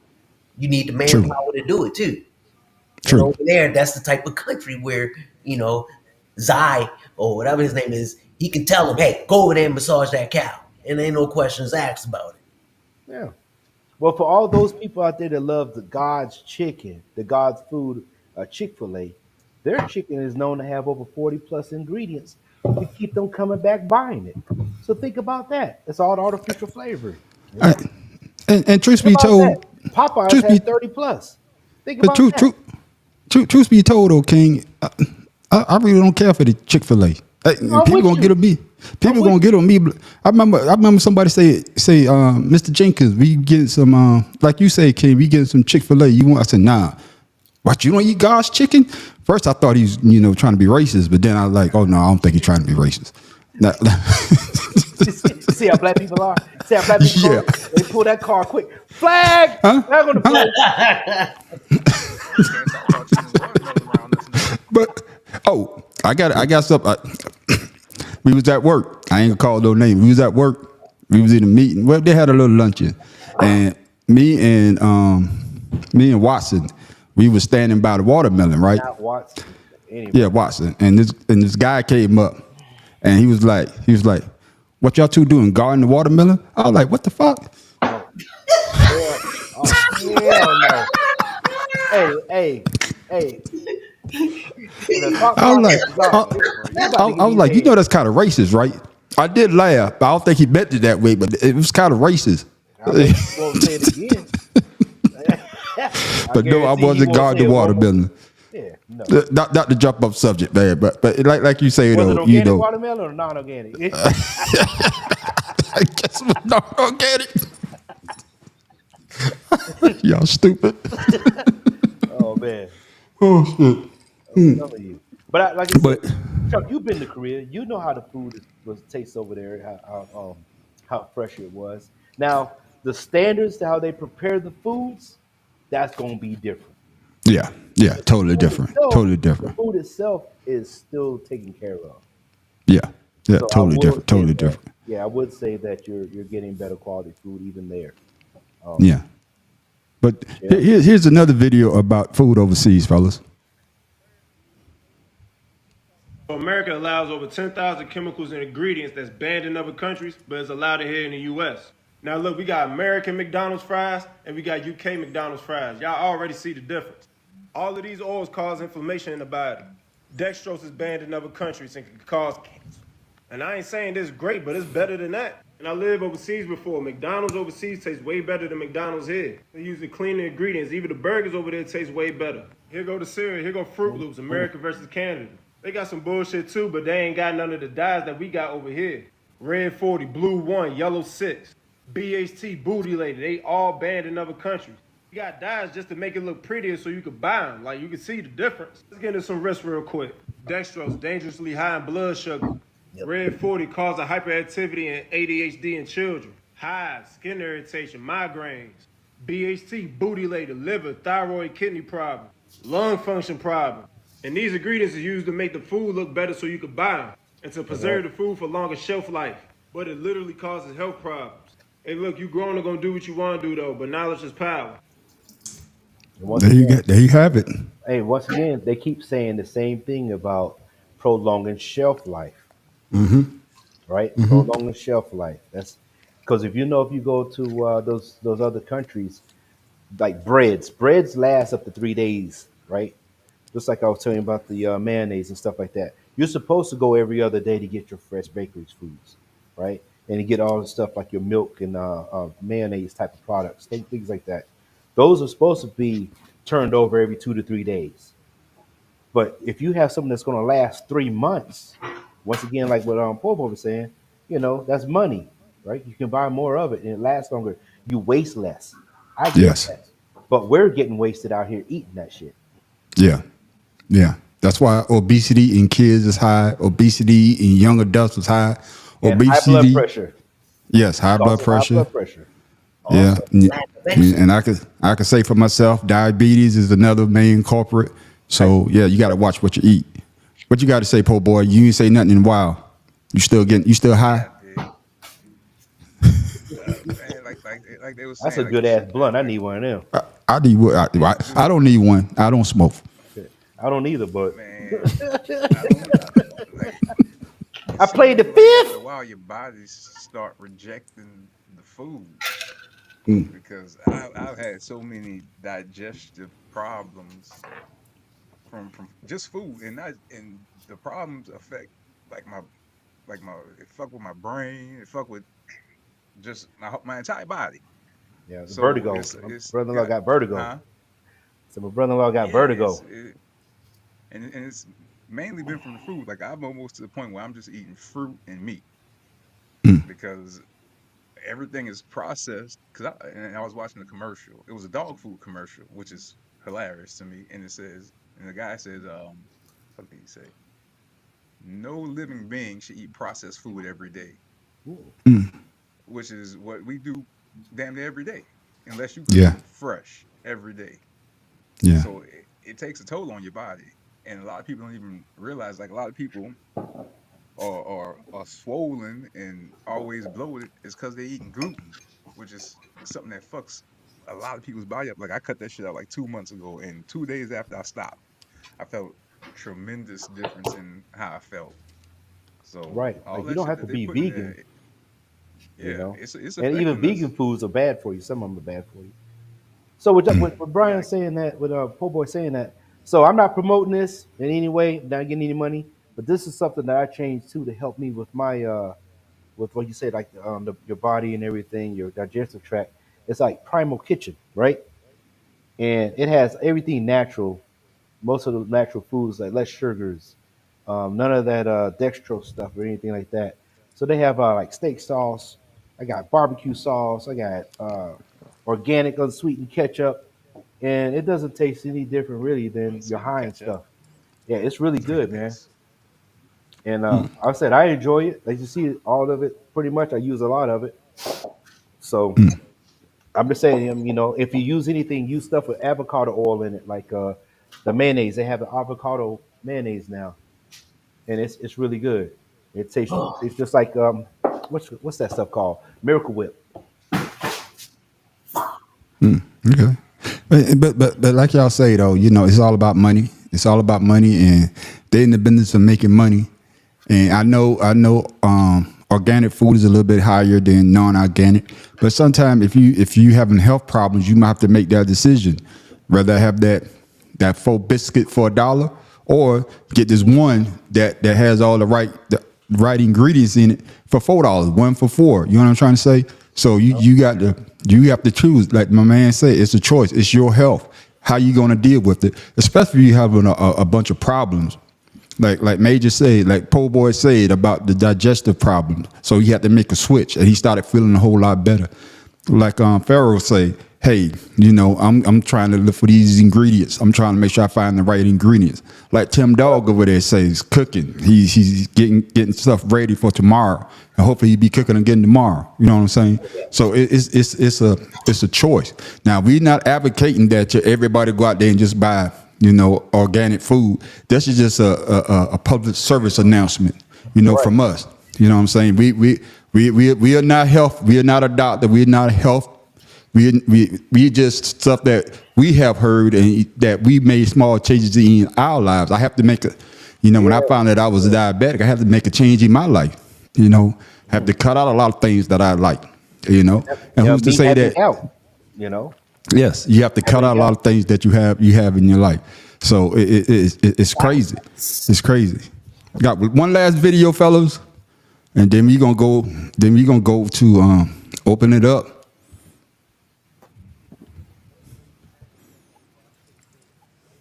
Speaker 2: You need the
Speaker 3: True.
Speaker 2: manpower to do it too. And
Speaker 3: True.
Speaker 2: over there, that's the type of country where Zai or whatever his name is, he can tell him, "Hey, go over there and massage that cow," and ain't no questions asked about it.
Speaker 4: Yeah. Well, for all those people out there that love the God's chicken, the God's food, Chick-fil-A, their chicken is known to have over 40 plus ingredients to keep them coming back buying it. So think about that. It's all artificial flavor.
Speaker 3: I- and truth be
Speaker 4: Think about
Speaker 3: told,
Speaker 4: that. Popeyes
Speaker 3: truth
Speaker 4: has
Speaker 3: be
Speaker 4: 30 plus. Think
Speaker 3: but
Speaker 4: about that.
Speaker 3: truth be told, though, King, I really don't care for the Chick-fil-A. People
Speaker 4: with
Speaker 3: gonna
Speaker 4: you.
Speaker 3: get on me. People gonna get on me. But I remember somebody say, Mr. Jenkins, we getting some like you say, King, we getting some Chick-fil-A. You want? I said, nah. What, you don't eat God's chicken? First I thought he's trying to be racist, but then I was like, oh no, I don't think he's trying to be racist.
Speaker 4: See how black people are? See how black people
Speaker 3: Yeah.
Speaker 4: are? They pull that car quick. Flag!
Speaker 3: Huh?
Speaker 4: Flag on the
Speaker 3: Huh?
Speaker 4: plate.
Speaker 1: We can't talk about eating watermelon around us now.
Speaker 3: But I got some. We was at work. I ain't gonna call no name. We was at work. We was in a meeting. Well, they had a little luncheon, and me and Watson, we was standing by the watermelon, right?
Speaker 4: Not Watson. Anyway.
Speaker 3: Yeah, Watson. And this guy came up, and he was like, "What y'all two doing? Guarding the watermelon?" I was like, "What the fuck?"
Speaker 4: Hell no. Hey. The thought
Speaker 3: I was like,
Speaker 4: process is all different. You about to
Speaker 3: I
Speaker 4: give
Speaker 3: was
Speaker 4: me
Speaker 3: like, you
Speaker 4: head.
Speaker 3: know, that's kind of racist, right? I did laugh. I don't think he meant it that way, but it was kind of racist.
Speaker 4: I bet he won't say it again. I
Speaker 3: But no, I
Speaker 4: guarantee he
Speaker 3: wasn't
Speaker 4: won't
Speaker 3: guarding
Speaker 4: say
Speaker 3: the
Speaker 4: it one more.
Speaker 3: watermelon.
Speaker 4: Yeah, no.
Speaker 3: Not to jump off subject, man, but like you say
Speaker 4: Was it
Speaker 3: though, you
Speaker 4: organic
Speaker 3: know,
Speaker 4: watermelon or non-organic?
Speaker 3: I guess it was not organic. Y'all stupid.
Speaker 4: Oh man,
Speaker 3: Oh shit.
Speaker 4: I'm telling you. But like I said,
Speaker 3: But
Speaker 4: Chuck, you've been to Korea. You know how the food was tastes over there. How fresh it was. Now the standards to how they prepare the foods, that's gonna be different.
Speaker 3: yeah, totally
Speaker 4: Food
Speaker 3: different,
Speaker 4: itself,
Speaker 3: totally
Speaker 4: the
Speaker 3: different.
Speaker 4: food itself is still taken care of.
Speaker 3: Yeah,
Speaker 4: So I
Speaker 3: totally
Speaker 4: will
Speaker 3: different,
Speaker 4: say
Speaker 3: totally
Speaker 4: that.
Speaker 3: different.
Speaker 4: Yeah, I would say that you're getting better quality food even there. Um,
Speaker 3: Yeah. But
Speaker 4: yeah.
Speaker 3: here's another video about food overseas, fellas.
Speaker 7: America allows over 10,000 chemicals and ingredients that's banned in other countries, but is allowed here in the U.S. Now look, we got American McDonald's fries and we got UK McDonald's fries. Y'all already see the difference. All of these oils cause inflammation in the body. Dextrose is banned in other countries and can cause cancer. And I ain't saying this is great, but it's better than that. And I lived overseas before. McDonald's overseas tastes way better than McDonald's here. They use the cleaner ingredients. Even the burgers over there taste way better. Here go the cereal. Here go Fruit Loops. America versus Canada. They got some bullshit too, but they ain't got none of the dyes that we got over here. Red 40, blue 1, yellow 6. BHT, booty lady. They all banned in other countries. You got dyes just to make it look prettier so you could buy them. Like, you can see the difference. Let's get into some risks real quick. Dextrose, dangerously high in blood sugar. Red 40 causes hyperactivity and ADHD in children. Hives, skin irritation, migraines. BHT, booty later, liver, thyroid, kidney problem, lung function problem. And these ingredients are used to make the food look better so you can buy them and to preserve the food for longer shelf life. But it literally causes health problems. Hey, look, you grown are gonna do what you want to do though, but knowledge is power.
Speaker 4: And once again,
Speaker 3: There you have it.
Speaker 4: hey, once again, they keep saying the same thing about prolonging shelf life, right? Prolonging shelf life. That's because if you go to those other countries, like breads last up to 3 days, right? Just like I was telling you about the mayonnaise and stuff like that. You're supposed to go every other day to get your fresh bakery foods, right? And to get all the stuff like your milk and mayonnaise type of products, things like that. Those are supposed to be turned over every 2 to 3 days. But if you have something that's going to last 3 months, once again, like what Popo was saying, that's money, right? You can buy more of it and it lasts longer. You waste less. I get
Speaker 3: Yes.
Speaker 4: that. But we're getting wasted out here eating that shit.
Speaker 3: Yeah. Yeah. That's why obesity in kids is high. Obesity in young adults is high.
Speaker 4: And high blood
Speaker 3: Obesity.
Speaker 4: pressure.
Speaker 3: Yes, high blood
Speaker 4: Causes high
Speaker 3: pressure.
Speaker 4: blood pressure.
Speaker 3: Yeah.
Speaker 2: Also, lack of exercise.
Speaker 3: And I can say for myself, diabetes is another main culprit. So yeah, you got to watch what you eat. What you got to say, po boy? You ain't say nothing in a while. You still high?
Speaker 1: Yeah, man, like they were
Speaker 4: That's
Speaker 1: saying,
Speaker 4: a
Speaker 1: like
Speaker 4: good
Speaker 1: you
Speaker 4: ass
Speaker 1: said,
Speaker 4: blunt. I
Speaker 1: man,
Speaker 4: need one of them.
Speaker 3: I need what? I don't need one. I don't smoke.
Speaker 4: I don't either, but
Speaker 1: man, I don't like. It
Speaker 4: I played the
Speaker 1: seems like after a
Speaker 4: fifth.
Speaker 1: while your bodies start rejecting the food
Speaker 3: Mm.
Speaker 1: because I've had so many digestive problems from just food, and the problems affect like my it fuck with my brain, it fuck with just my entire body.
Speaker 4: Yeah, the
Speaker 1: So
Speaker 4: vertigo. My
Speaker 1: it's
Speaker 4: brother-in-law
Speaker 1: got
Speaker 4: got vertigo.
Speaker 1: huh?
Speaker 4: So my brother-in-law got
Speaker 1: Yeah,
Speaker 4: vertigo.
Speaker 1: and it's mainly been from the food. Like I'm almost to the point where I'm just eating fruit and meat because everything is processed. And I was watching a commercial. It was a dog food commercial, which is hilarious to me. And it says, and the guy says, what did he say? No living being should eat processed food every day,
Speaker 4: Ooh.
Speaker 3: Mm.
Speaker 1: which is what we do damn near every day, unless you
Speaker 3: Yeah.
Speaker 1: cooking fresh every day.
Speaker 3: Yeah.
Speaker 1: So it takes a toll on your body, and a lot of people don't even realize. Like a lot of people are swollen and always bloated is because they're eating gluten, which is something that fucks a lot of people's body up. Like I cut that shit out like 2 months ago, and 2 days after I stopped, I felt tremendous difference in how I felt. So
Speaker 4: Right.
Speaker 1: all
Speaker 4: Like you
Speaker 1: that
Speaker 4: don't
Speaker 1: shit
Speaker 4: have to
Speaker 1: that they
Speaker 4: be
Speaker 1: put in there,
Speaker 4: vegan, you
Speaker 1: yeah,
Speaker 4: know.
Speaker 1: it's
Speaker 4: And even
Speaker 1: affecting
Speaker 4: vegan
Speaker 1: us.
Speaker 4: foods are bad for you. Some of them are bad for you. So with
Speaker 1: You
Speaker 4: Brian
Speaker 1: gotta,
Speaker 4: saying that, with Po Boy saying that, so I'm not promoting this in any way, not getting any money, but this is something that I changed too to help me with my with what you said, like your body and everything, your digestive tract. It's like Primal Kitchen, right? And it has everything natural, most of the natural foods, like less sugars, none of that dextrose stuff or anything like that. So they have like steak sauce. I got barbecue sauce. I got organic unsweetened ketchup, and it doesn't taste any different really than your
Speaker 1: unsweetened
Speaker 4: Heinz
Speaker 1: ketchup.
Speaker 4: stuff. Yeah, it's really
Speaker 1: It's like
Speaker 4: good, man.
Speaker 1: this.
Speaker 4: And I said I enjoy it. Like you see, all of it pretty much. I use a lot of it. So I'm just saying, if you use anything, use stuff with avocado oil in it, like the mayonnaise. They have the avocado mayonnaise now, and it's really good. It's just like what's that stuff called? Miracle Whip.
Speaker 3: Okay. But like y'all say though, it's all about money. It's all about money, and they're in the business of making money. And I know organic food is a little bit higher than non-organic, but sometimes if you having health problems, you might have to make that decision. Rather have that full biscuit for $1, or get this one that has all the right ingredients in it for $4, one for $4. You know what I'm trying to say? So you have to choose. Like my man said, it's a choice. It's your health. How you gonna deal with it? Especially if you having a bunch of problems. Like Major said, like Po Boy said about the digestive problems. So he had to make a switch, and he started feeling a whole lot better. Like Pharaoh say, hey, I'm trying to look for these ingredients. I'm trying to make sure I find the right ingredients. Like Tim Dog over there says, cooking. He's getting stuff ready for tomorrow, and hopefully he be cooking again tomorrow. You know what I'm saying? So it's a choice. Now we're not advocating that everybody go out there and just buy organic food. This is just a public service announcement,
Speaker 4: Right.
Speaker 3: from us. You know what I'm saying? We are not health. We are not a doctor. We are not health. We just stuff that we have heard and that we made small changes in our lives. I have to make when I
Speaker 4: Yeah.
Speaker 3: found that I was a diabetic, I have to make a change in my life. Have to cut out a lot of things that I like. And who's to
Speaker 4: Me
Speaker 3: say
Speaker 4: having
Speaker 3: that?
Speaker 4: out. You know,
Speaker 3: Yes, you have to cut
Speaker 4: having
Speaker 3: out a lot
Speaker 4: out.
Speaker 3: of things that you have in your life. So it's crazy. It's crazy. Got one last video, fellas, and then we gonna go. Then we gonna go to open it up.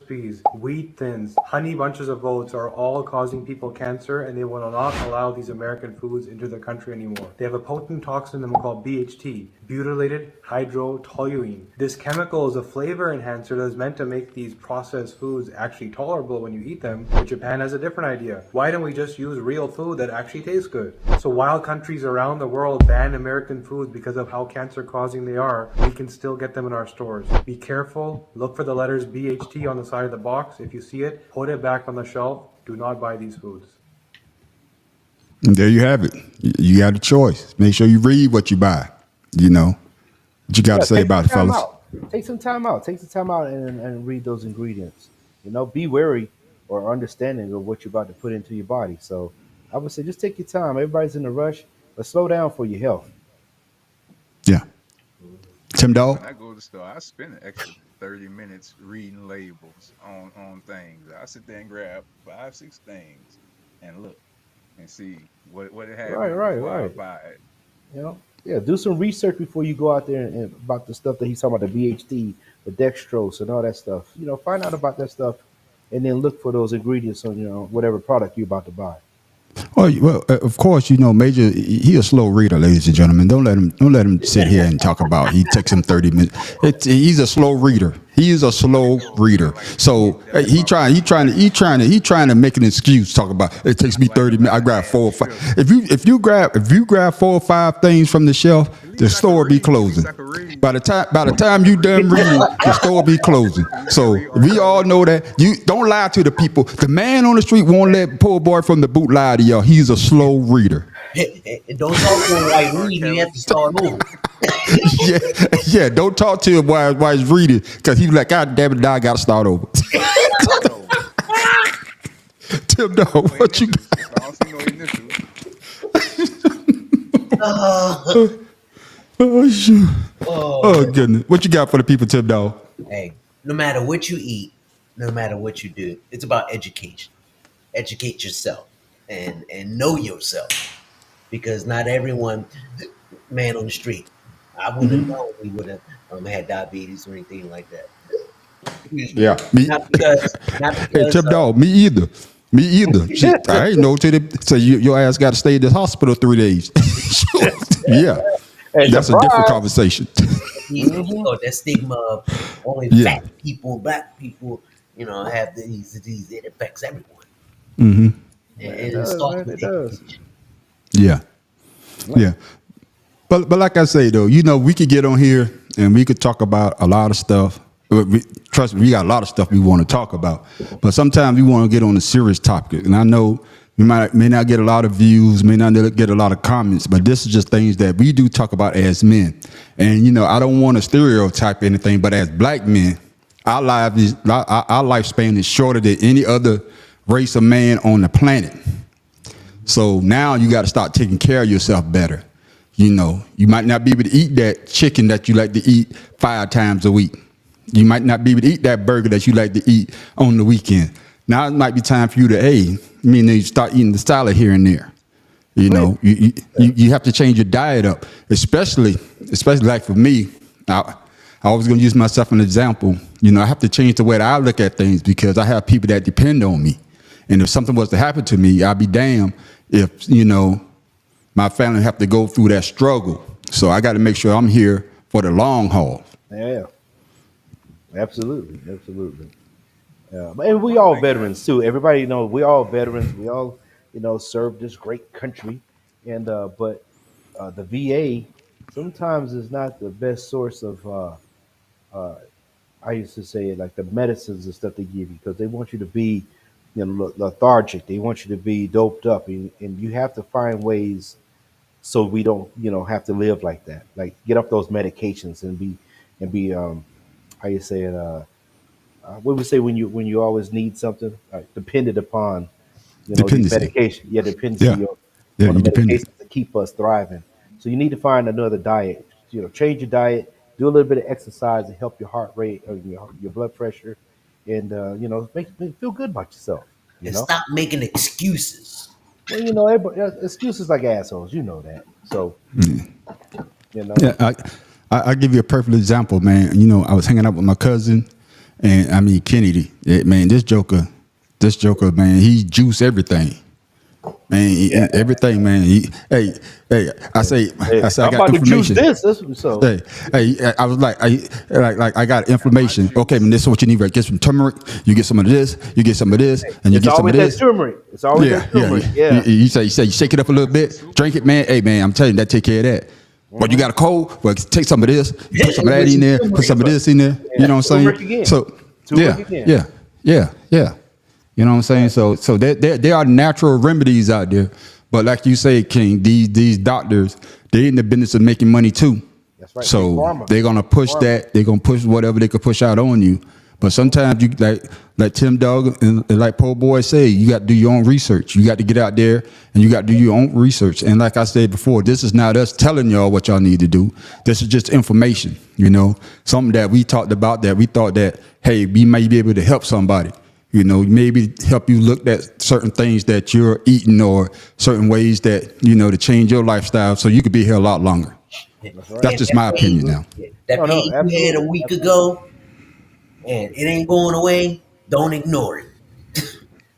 Speaker 8: Peas, wheat thins, honey bunches of oats are all causing people cancer, and they will not allow these American foods into their country anymore. They have a potent toxin in them called BHT, butylated hydrotoluene. This chemical is a flavor enhancer that is meant to make these processed foods actually tolerable when you eat them, but Japan has a different idea. Why don't we just use real food that actually tastes good? So while countries around the world ban American foods because of how cancer causing they are, we can still get them in our stores. Be careful, look for the letters BHT on the side of the box. If you see it, put it back on the shelf. Do not buy these foods.
Speaker 3: And there you have it. You got a choice. Make sure you read what you buy. What you got
Speaker 4: Yeah,
Speaker 3: to say
Speaker 4: take
Speaker 3: about
Speaker 4: some
Speaker 3: it,
Speaker 4: time
Speaker 3: fellas?
Speaker 4: out. Take some time out. Take some time out and read those ingredients. Be wary or understanding of what you're about to put into your body. So I would say just take your time. Everybody's in a rush, but slow down for your health.
Speaker 3: Yeah, Tim
Speaker 1: When
Speaker 3: Dog.
Speaker 1: I go to the store, I spend an extra 30 minutes reading labels on things. I sit there and grab 5, 6 things and look and see what it have
Speaker 4: Right,
Speaker 1: in it
Speaker 4: right,
Speaker 1: before I
Speaker 4: right.
Speaker 1: buy it.
Speaker 4: Yeah. Do some research before you go out there and about the stuff that he's talking about, the VHD, the dextrose, and all that stuff. Find out about that stuff, and then look for those ingredients on whatever product you're about to buy.
Speaker 3: Well, of course, Major. He a slow reader, ladies and gentlemen. Don't let him sit here and talk about. He takes him 30 minutes. He's a slow reader. He is a slow reader. So he trying to make an excuse. Talk about it takes me 30 minutes. I grab 4 or 5. If you grab 4 or 5 things from the shelf, the store will be closing. By the time you done reading, the store will be closing. So we all know that. You don't lie to the people. The man on the street won't let poor boy from the boot lie to y'all. He's a slow reader.
Speaker 2: Don't talk to him while you reading. You have to start over.
Speaker 3: yeah. Don't talk to him while he's reading, because he's like, God damn it, now I got to start over. Tim, no, what you got? Oh shoot! Oh goodness! What you got for the people, Tim? Dog?
Speaker 2: Hey, no matter what you eat, no matter what you do, it's about education. Educate yourself and know yourself, because not everyone, man on the street, I wouldn't have known we would have had diabetes or anything like that.
Speaker 3: Yeah, me.
Speaker 2: Not because
Speaker 3: Hey, Tim, dog. Me either. Me either. Shit, I ain't know till so your ass got to stay in this hospital 3 days. Yeah.
Speaker 4: And
Speaker 3: That's a different conversation.
Speaker 2: That stigma of only fat people, black people, have these diseases. It affects everyone.
Speaker 3: Mm-hmm.
Speaker 2: And it starts with education.
Speaker 3: Yeah. Yeah. But like I say, though, we could get on here and we could talk about a lot of stuff. Trust me, we got a lot of stuff we want to talk about. But sometimes we want to get on a serious topic. And I know we may not get a lot of views, may not get a lot of comments, but this is just things that we do talk about as men. And, I don't want to stereotype anything, but as black men, our lifespan is shorter than any other race of man on the planet. So now you got to start taking care of yourself better. You might not be able to eat that chicken that you like to eat 5 times a week. You might not be able to eat that burger that you like to eat on the weekend. Now it might be time for you to, start eating the salad here and there. You have to change your diet up, especially like for me. I was going to use myself as an example. I have to change the way that I look at things, because I have people that depend on me. And if something was to happen to me, I'd be damned if, my family have to go through that struggle. So I got to make sure I'm here for the long haul.
Speaker 4: Yeah. Absolutely. And we all veterans too. Everybody knows we all veterans. We all, served this great country. And but the VA sometimes is not the best source of I used to say it, like the medicines and stuff they give you, because they want you to be, lethargic. They want you to be doped up, and you have to find ways so we don't, have to live like that. Like get up those medications and be how you say it, what we say when you always need something, dependent upon these
Speaker 3: Dependency.
Speaker 4: medication. Yeah, dependency
Speaker 3: Yeah. Yeah,
Speaker 4: on
Speaker 3: you
Speaker 4: the
Speaker 3: dependent.
Speaker 4: medications to keep us thriving. So you need to find another diet. Change your diet, do a little bit of exercise to help your heart rate or your blood pressure, and make feel good about yourself.
Speaker 2: And stop making excuses.
Speaker 4: Well, everybody, excuses like assholes. You know that. So
Speaker 3: Yeah, I give you a perfect example, man. I was hanging out with my cousin, and Kennedy. Man, this joker, man, he juice everything. Man, everything, man. I
Speaker 4: I'm
Speaker 3: got
Speaker 4: about to juice
Speaker 3: information.
Speaker 4: this. So
Speaker 3: I was like, I got information. Okay, man, this is what you need. Right, get some turmeric. You get some of this. You get some of this, and you
Speaker 4: it's
Speaker 3: get some of
Speaker 4: always
Speaker 3: this.
Speaker 4: that turmeric. It's always that turmeric. Yeah.
Speaker 3: You say you shake it up a little bit, drink it, man. Hey, man, I'm telling you, that take care of that. But you got a cold? Well, take some of this, put some of that in there, put some of this in there. You know what I'm saying? So yeah. You know what I'm saying? So there are natural remedies out there. But like you say, King, these doctors, they're in the business of making money too.
Speaker 4: That's right.
Speaker 3: So they're gonna push that. They're gonna push whatever they could push out on you. But sometimes you like Tim Dog and like Po Boy say, you got to do your own research. You got to get out there and you got to do your own research. And like I said before, this is not us telling y'all what y'all need to do. This is just information, something that we talked about, that we thought that, hey, we may be able to help somebody. Maybe help you look at certain things that you're eating or certain ways that, to change your lifestyle so you could be here a lot longer. That's just my opinion now.
Speaker 2: That pain you had a week ago, and it ain't going away, don't ignore it.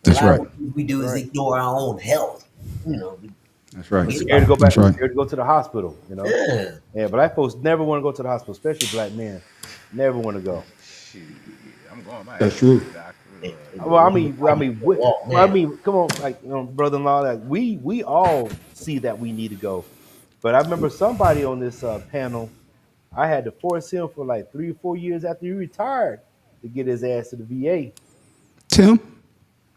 Speaker 3: That's right.
Speaker 2: What we do is ignore our own health.
Speaker 3: That's right.
Speaker 4: We're scared to go back.
Speaker 3: That's right.
Speaker 4: Scared to go to the hospital. Yeah, black folks never want to go to the hospital, especially black men. Never want to go.
Speaker 1: Shit, I'm going my
Speaker 3: That's
Speaker 1: ass to
Speaker 3: true.
Speaker 1: the doctor.
Speaker 4: Well, come on, like brother-in-law, like we all see that we need to go. But I remember somebody on this panel, I had to force him for like 3 or 4 years after he retired to get his ass to the VA.
Speaker 3: Tim.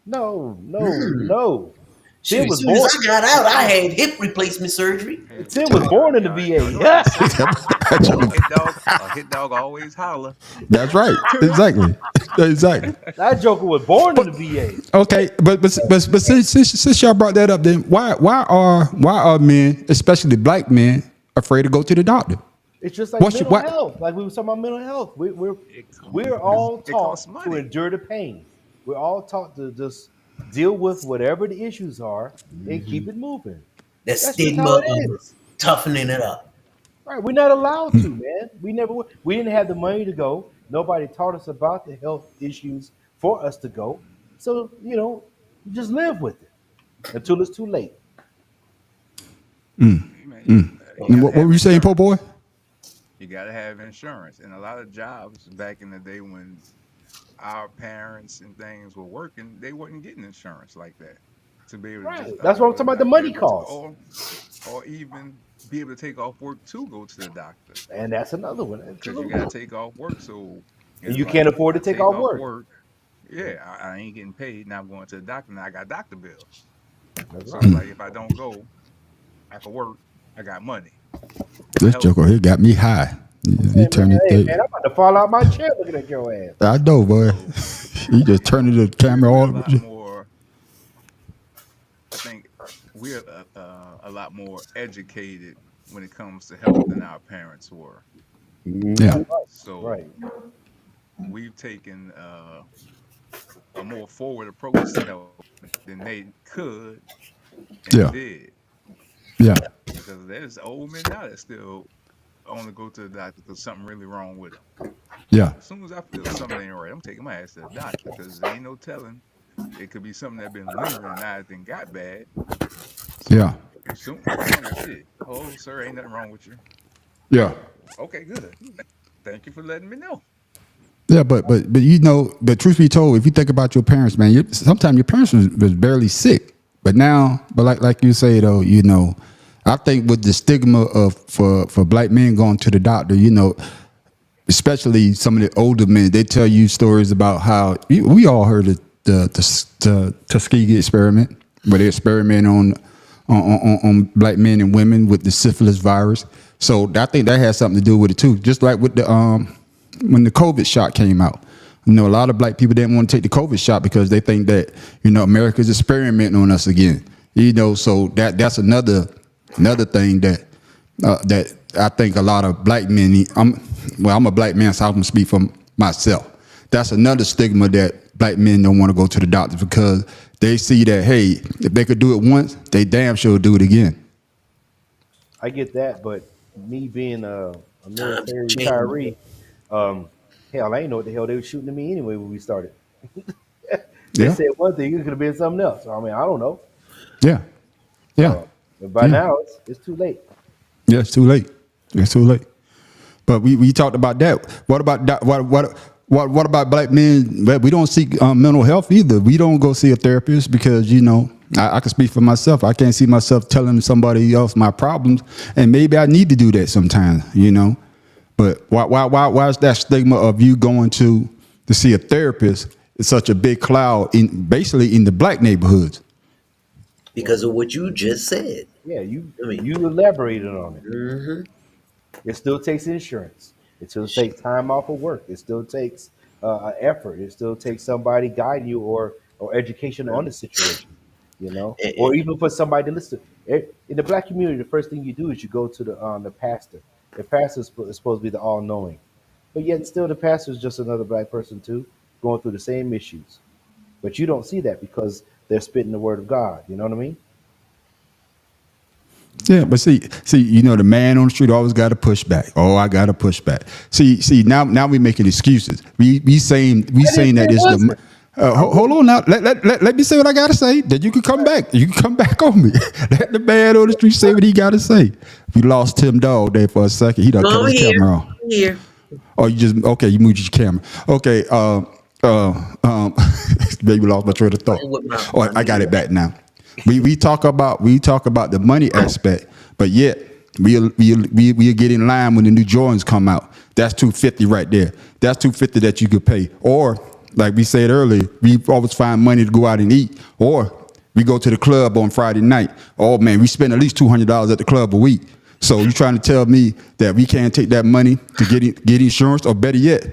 Speaker 4: No, no, no.
Speaker 2: Shoot,
Speaker 4: Tim
Speaker 2: as
Speaker 4: was
Speaker 2: soon as
Speaker 4: born.
Speaker 2: I got out, I had hip replacement surgery.
Speaker 1: Hell
Speaker 4: Tim was
Speaker 1: yeah,
Speaker 4: born in the
Speaker 1: y'all know what
Speaker 4: VA.
Speaker 1: they say. A hit dog always holler.
Speaker 3: That's right. Exactly. Exactly.
Speaker 4: That joker was born in the VA.
Speaker 3: Okay, but since y'all brought that up, then why are men, especially black men, afraid to go to the doctor?
Speaker 4: It's just like mental health. Like we were talking about mental health. We're all
Speaker 1: It costs
Speaker 4: taught to
Speaker 1: money.
Speaker 4: endure the pain. We're all taught to just deal with whatever the issues are and keep it moving.
Speaker 2: That
Speaker 4: That's just
Speaker 2: stigma
Speaker 4: how it
Speaker 2: of
Speaker 4: is.
Speaker 2: toughening it up.
Speaker 4: Right. We're not allowed to, man. We didn't have the money to go. Nobody taught us about the health issues for us to go. So, you just live with it until it's too late.
Speaker 1: Man, you gotta
Speaker 3: What
Speaker 1: have
Speaker 3: were you saying, po
Speaker 1: insurance.
Speaker 3: boy?
Speaker 1: You gotta have insurance, and a lot of jobs back in the day when our parents and things were working, they weren't getting insurance like that to be able to just
Speaker 4: Right. That's what I'm talking about. The
Speaker 1: be
Speaker 4: money
Speaker 1: able to,
Speaker 4: costs.
Speaker 1: or even be able to take off work to go to the doctor
Speaker 4: And that's another one.
Speaker 1: because you
Speaker 4: Absolutely.
Speaker 1: gotta take off work. So
Speaker 4: And
Speaker 1: it's
Speaker 4: you
Speaker 1: like
Speaker 4: can't
Speaker 1: if
Speaker 4: afford
Speaker 1: I
Speaker 4: to take
Speaker 1: take
Speaker 4: off
Speaker 1: off
Speaker 4: work.
Speaker 1: work, yeah, I ain't getting paid. Now I'm going to the doctor. Now I got doctor bills.
Speaker 4: That's
Speaker 1: So
Speaker 4: right.
Speaker 1: it's like if I don't go, I can work. I got money. My
Speaker 3: This
Speaker 1: health
Speaker 3: joker here got me high. He turned it.
Speaker 4: Hey, man, I'm about to fall out my chair looking at your ass.
Speaker 3: I know, boy.
Speaker 1: So
Speaker 3: He just turned the camera
Speaker 1: we're a
Speaker 3: all.
Speaker 1: lot more. I think we're a lot more educated when it comes to health than our parents were.
Speaker 3: Yeah,
Speaker 1: So
Speaker 4: Right.
Speaker 1: we've taken a more forward approach to health than they could and
Speaker 3: yeah,
Speaker 1: did.
Speaker 3: yeah,
Speaker 1: Because there's old men now that still only go to the doctor because something really wrong with them.
Speaker 3: yeah,
Speaker 1: As soon as I feel something ain't right, I'm taking my ass to the doctor because there ain't no telling. It could be something that been lingering now it then got bad.
Speaker 3: yeah,
Speaker 1: So soon, well, shit. Oh, sir, ain't nothing wrong with you.
Speaker 3: yeah.
Speaker 1: Okay, good. Thank you for letting me know.
Speaker 3: Yeah, but but truth be told, if you think about your parents, man, sometimes your parents was barely sick, but now, but like you say though, I think with the stigma of for black men going to the doctor, especially some of the older men, they tell you stories about how we all heard of the Tuskegee experiment, where they experiment on black men and women with the syphilis virus. So I think that has something to do with it too. Just like with the when the COVID shot came out, a lot of black people didn't want to take the COVID shot because they think that America's experimenting on us again. So that's another thing that that I think a lot of black men. I'm a black man, so I'm gonna speak for myself. That's another stigma that black men don't want to go to the doctor because they see that, hey, if they could do it once, they damn sure do it again.
Speaker 4: I get that, but me being a military
Speaker 2: Change.
Speaker 4: retiree, hell, I ain't know what the hell they were shooting at me anyway when we started. They
Speaker 3: Yeah,
Speaker 4: said one thing, it could have been something else. I mean, I don't know.
Speaker 3: yeah, yeah,
Speaker 4: But by
Speaker 3: yeah.
Speaker 4: now, it's too late.
Speaker 3: Yeah, it's too late. It's too late. But we talked about that. What about what about black men? Well, we don't seek mental health either. We don't go see a therapist because I can speak for myself. I can't see myself telling somebody else my problems, and maybe I need to do that sometimes. But why is that stigma of you going to see a therapist is such a big cloud basically in the black neighborhoods?
Speaker 2: Because of what you just said.
Speaker 4: Yeah, you
Speaker 2: I mean,
Speaker 4: you elaborated on it.
Speaker 2: hmm
Speaker 4: It still takes insurance. It still takes time off of work. It still takes effort. It still takes somebody guiding you or education on the situation. Or even for somebody to listen. In the black community, the first thing you do is you go to the pastor. The pastor is supposed to be the all knowing, but yet still the pastor is just another black person too, going through the same issues. But you don't see that because they're spitting the word of God. You know what I mean?
Speaker 3: Yeah, but see, the man on the street always got to push back. Oh, I got to push back. See, now we making excuses. We saying that it's the. Hold on now. Let me say what I gotta say. Then you can come back. You can come back on me. Let the man on the street say what he gotta say. We lost Tim Dog there for a second. He done cut his camera off.
Speaker 2: Here.
Speaker 3: Oh, you just okay? You moved your camera. Okay. Um, maybe lost my train of thought.
Speaker 2: Playing with
Speaker 3: Oh,
Speaker 2: my
Speaker 3: I got it
Speaker 2: meter.
Speaker 3: back now. We talk about the money aspect, but yet we get in line when the new Jordans come out. That's 250 right there. That's 250 that you could pay. Or like we said earlier, we always find money to go out and eat. Or we go to the club on Friday night. Oh man, we spend at least $200 at the club a week. So you trying to tell me that we can't take that money to get insurance, or better yet,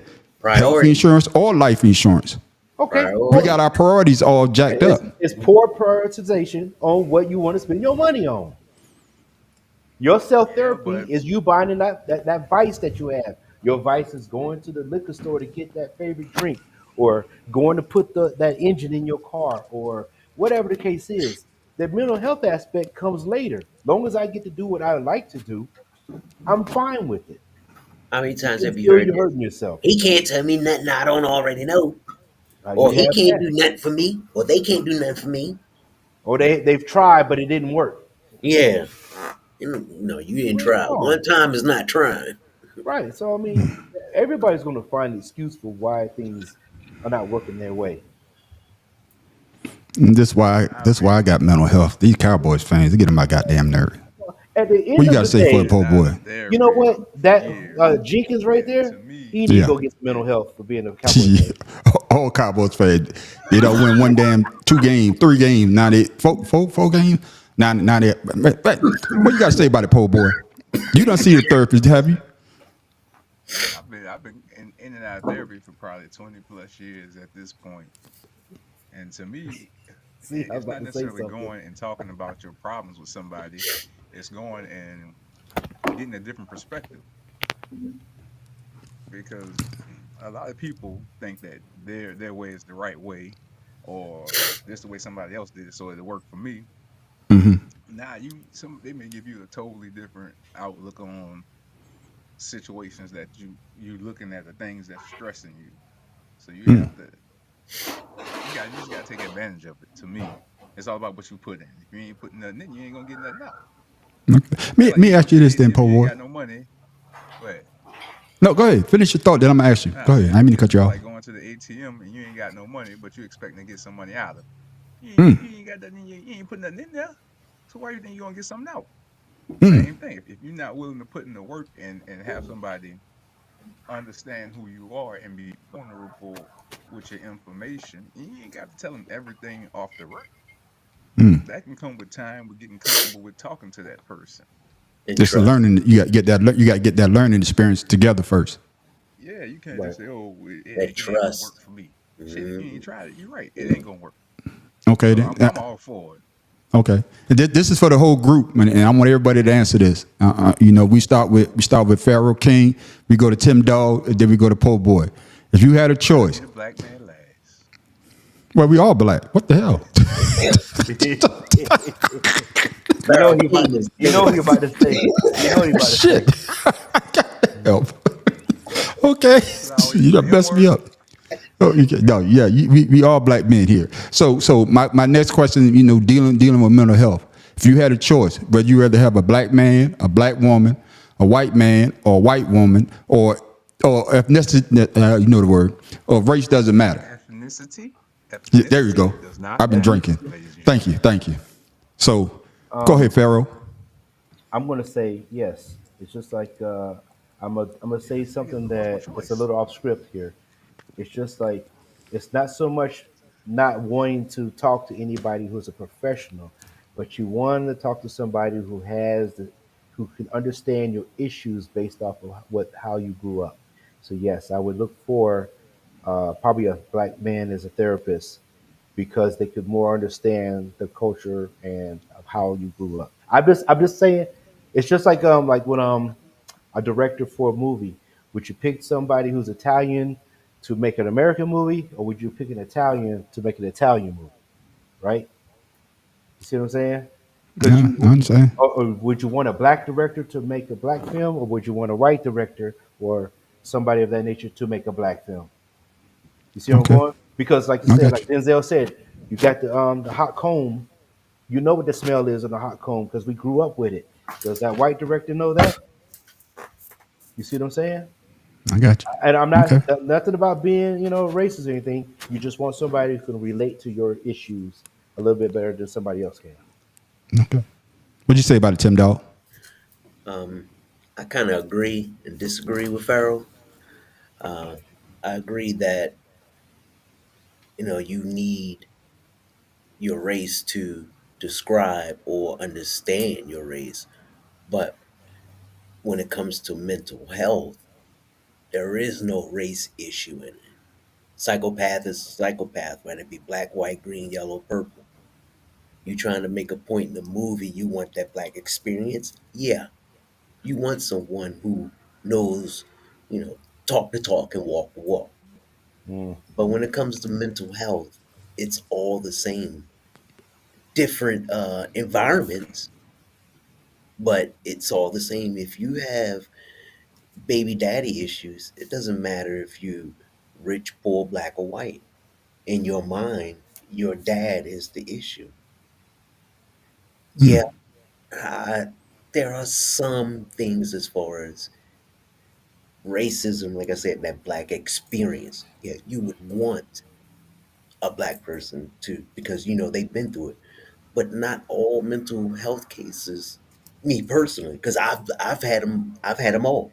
Speaker 3: health
Speaker 2: Priority.
Speaker 3: insurance or life insurance?
Speaker 4: Okay,
Speaker 3: We
Speaker 2: Priority.
Speaker 3: got our priorities all jacked up.
Speaker 4: it's poor prioritization on what you want to spend your money on. Your self
Speaker 1: Yeah,
Speaker 4: therapy
Speaker 1: but
Speaker 4: is you buying that vice that you have. Your vice is going to the liquor store to get that favorite drink, or going to put that engine in your car, or whatever the case is. The mental health aspect comes later. Long as I get to do what I like to do, I'm fine with it.
Speaker 2: How many times have you
Speaker 4: Until
Speaker 2: heard
Speaker 4: you're
Speaker 2: this?
Speaker 4: hurting yourself.
Speaker 2: He can't tell me nothing I don't already know. Or
Speaker 4: You
Speaker 2: he
Speaker 4: have
Speaker 2: can't
Speaker 4: that.
Speaker 2: do nothing for me. Or they can't do nothing for me.
Speaker 4: Or they've tried, but it didn't work.
Speaker 2: Yeah. No, you didn't
Speaker 4: Well,
Speaker 2: try.
Speaker 4: no.
Speaker 2: One time is not trying.
Speaker 4: Right. So I mean, everybody's going to find an excuse for why things are not working their way.
Speaker 3: And this why
Speaker 1: I
Speaker 3: this
Speaker 1: agree
Speaker 3: why I
Speaker 1: with
Speaker 3: got
Speaker 1: you.
Speaker 3: mental health. These Cowboys fans, they get on my goddamn nerve.
Speaker 4: At the
Speaker 3: What
Speaker 4: end
Speaker 3: you
Speaker 4: of
Speaker 3: got to
Speaker 4: the
Speaker 3: say for the
Speaker 4: day,
Speaker 3: po'
Speaker 1: Been out
Speaker 3: boy?
Speaker 1: of
Speaker 4: you know
Speaker 1: therapy
Speaker 4: what?
Speaker 1: for
Speaker 4: That
Speaker 1: years,
Speaker 4: Jenkins right
Speaker 1: and
Speaker 4: there,
Speaker 1: to
Speaker 4: he
Speaker 1: me,
Speaker 4: need to
Speaker 3: Yeah.
Speaker 4: go get some mental
Speaker 1: it,
Speaker 4: health for being a Cowboy
Speaker 3: Yeah.
Speaker 4: fan.
Speaker 3: All Cowboys fans, they don't win one damn 2 games, 3 games. Now they four games. Now they. What you got to say about it, po' boy? You don't see the therapist, have you?
Speaker 1: I've been in and out of therapy for probably 20 plus years at this point, and to me,
Speaker 4: See, I was
Speaker 1: it's
Speaker 4: about
Speaker 1: not
Speaker 4: to say
Speaker 1: necessarily
Speaker 4: something.
Speaker 1: going and talking about your problems with somebody. It's going and getting a different perspective, because a lot of people think that their way is the right way, or this the way somebody else did it, so it'll work for me. Nah, they may give you a totally different outlook on situations that you looking at the things that's stressing you. So you just gotta take advantage of it. To me, it's all about what you put in. If you ain't putting nothing in, you ain't gonna get nothing out. That's
Speaker 3: Me,
Speaker 1: like
Speaker 3: me
Speaker 1: you go
Speaker 3: ask
Speaker 1: to
Speaker 3: you
Speaker 1: the
Speaker 3: this then,
Speaker 1: ATM,
Speaker 3: po'
Speaker 1: you ain't
Speaker 3: boy.
Speaker 1: got no money. But
Speaker 3: No, go ahead. Finish your thought. Then I'm gonna ask you. Go
Speaker 1: nah,
Speaker 3: ahead. I didn't mean to cut you
Speaker 1: it's
Speaker 3: off.
Speaker 1: like going to the ATM and you ain't got no money, but you expecting to get some money out of it. You ain't got nothing. You ain't putting nothing in there. So why you think you gonna get something out? Same thing. If you're not willing to put in the work and have somebody understand who you are and be vulnerable with your information, you ain't got to tell them everything off the rip. That can come with time, with getting comfortable with talking to that person.
Speaker 2: And
Speaker 3: Just a
Speaker 2: trust.
Speaker 3: learning. You got to get that. You got to get that learning experience together first.
Speaker 1: Yeah, you can't
Speaker 4: Right.
Speaker 1: just say, "Oh,
Speaker 2: That
Speaker 1: it ain't gonna work
Speaker 2: trust.
Speaker 1: for me." Shit, if you ain't
Speaker 2: Mhm.
Speaker 1: tried it, you're right. It ain't gonna work.
Speaker 3: Okay.
Speaker 1: So
Speaker 3: Then.
Speaker 1: I'm all for it.
Speaker 3: Okay. And this is for the whole group, and I want everybody to answer this. We start with Pharaoh King. We go to Tim Dog, and then we go to Po' Boy. If you had a
Speaker 1: Why be
Speaker 3: choice,
Speaker 1: the black man last?
Speaker 3: well, we all black. What the hell?
Speaker 2: Pharaoh King is
Speaker 4: You know what
Speaker 2: different.
Speaker 4: he about to say. You know what he about to
Speaker 3: Shit.
Speaker 4: say.
Speaker 3: Help. Okay.
Speaker 1: Should I always
Speaker 3: You
Speaker 1: use
Speaker 3: done
Speaker 1: the N
Speaker 3: messed me
Speaker 1: word?
Speaker 3: up. Oh, no, yeah, we all black men here. So my next question, dealing with mental health. If you had a choice, whether you rather have a black man, a black woman, a white man, or a white woman, or ethnicity, you know the word, or race doesn't matter.
Speaker 1: Ethnicity?
Speaker 3: Yeah, there you go.
Speaker 1: Ethnicity does not
Speaker 3: I've been
Speaker 1: matter,
Speaker 3: drinking.
Speaker 1: ladies and
Speaker 3: Thank you,
Speaker 1: gentlemen.
Speaker 3: thank you. So go ahead,
Speaker 4: Um,
Speaker 3: Pharaoh.
Speaker 4: I'm gonna say yes. It's just like I'm gonna say
Speaker 1: Niggas
Speaker 4: something
Speaker 1: with multiple
Speaker 4: that it's a
Speaker 1: choice.
Speaker 4: little off script here. It's just like it's not so much not wanting to talk to anybody who's a professional, but you want to talk to somebody who can understand your issues based off of what how you grew up. So yes, I would look for probably a black man as a therapist because they could more understand the culture and of how you grew up. I'm just saying, it's just like when a director for a movie, would you pick somebody who's Italian to make an American movie, or would you pick an Italian to make an Italian movie? Right? You see what I'm saying? Because
Speaker 3: Yeah, I understand.
Speaker 4: or would you want a black director to make a black film, or would you want a white director or somebody of that nature to make a black film? You see where I'm
Speaker 3: Okay,
Speaker 4: going? Because like you
Speaker 3: I
Speaker 4: said,
Speaker 3: got
Speaker 4: like
Speaker 3: you.
Speaker 4: Denzel said, you got the hot comb. You know what the smell is in a hot comb because we grew up with it. Does that white director know that? You see what I'm saying?
Speaker 3: I got
Speaker 4: And I'm
Speaker 3: you.
Speaker 4: not
Speaker 3: Okay.
Speaker 4: nothing about being, racist or anything. You just want somebody who can relate to your issues a little bit better than somebody else can.
Speaker 3: Okay. What'd you say about it, Tim Dog?
Speaker 2: Um, I kind of agree and disagree with Farrell. Uh, I agree that you need your race to describe or understand your race, but when it comes to mental health, there is no race issue in it. Psychopath is a psychopath, whether it be black, white, green, yellow, purple. You trying to make a point in the movie, you want that black experience? Yeah. You want someone who knows, talk the talk and walk the walk.
Speaker 4: Mm.
Speaker 2: But when it comes to mental health, it's all the same. Different environments, but it's all the same. If you have baby daddy issues, it doesn't matter if you rich, poor, black, or white. In your mind, your dad is the issue. Yeah,
Speaker 3: Hmm.
Speaker 2: uh, there are some things as far as racism, like I said, that black experience. Yeah, you would want a black person to, because they've been through it, but not all mental health cases. Me personally, because I've had them, all.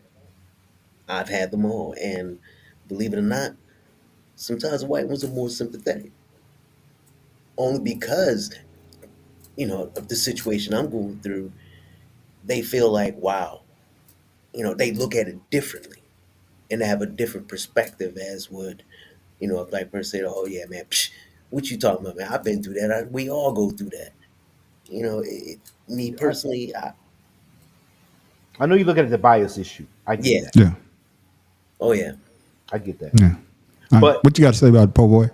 Speaker 2: I've had them all, and believe it or not, sometimes white ones are more sympathetic, only because of the situation I'm going through. They feel like, wow, they look at it differently and they have a different perspective as would a black person say, "Oh yeah, man, psh, what you talking about, man? I've been through that. We all go through that." Me
Speaker 4: I,
Speaker 2: personally,
Speaker 4: I know you look at it as a bias issue. I get
Speaker 2: yeah,
Speaker 4: that.
Speaker 3: Yeah.
Speaker 2: oh yeah,
Speaker 4: I get that.
Speaker 3: Yeah. All right.
Speaker 4: But
Speaker 3: What you got to say about it, po' boy?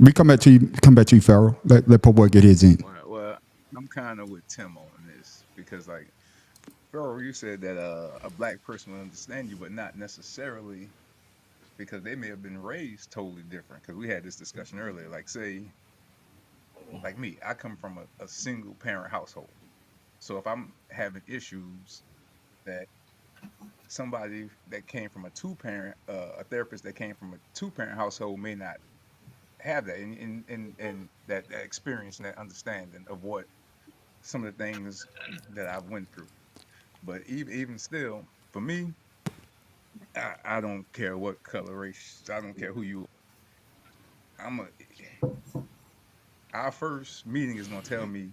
Speaker 3: We come back to you. Come back to you, Farrell. Let po' boy get his in.
Speaker 1: Well, I'm kind of with Tim on this because, like, Pharaoh, you said that a black person will understand you, but not necessarily because they may have been raised totally different. Because we had this discussion earlier. Like, say, like me, I come from a single parent household. So if I'm having issues that somebody that came from a therapist that came from a two-parent household may not have that and that experience and that understanding of what some of the things that I've went through. But even still, for me, I don't care what color, race, I don't care who you. I'm a Our first meeting is gonna tell me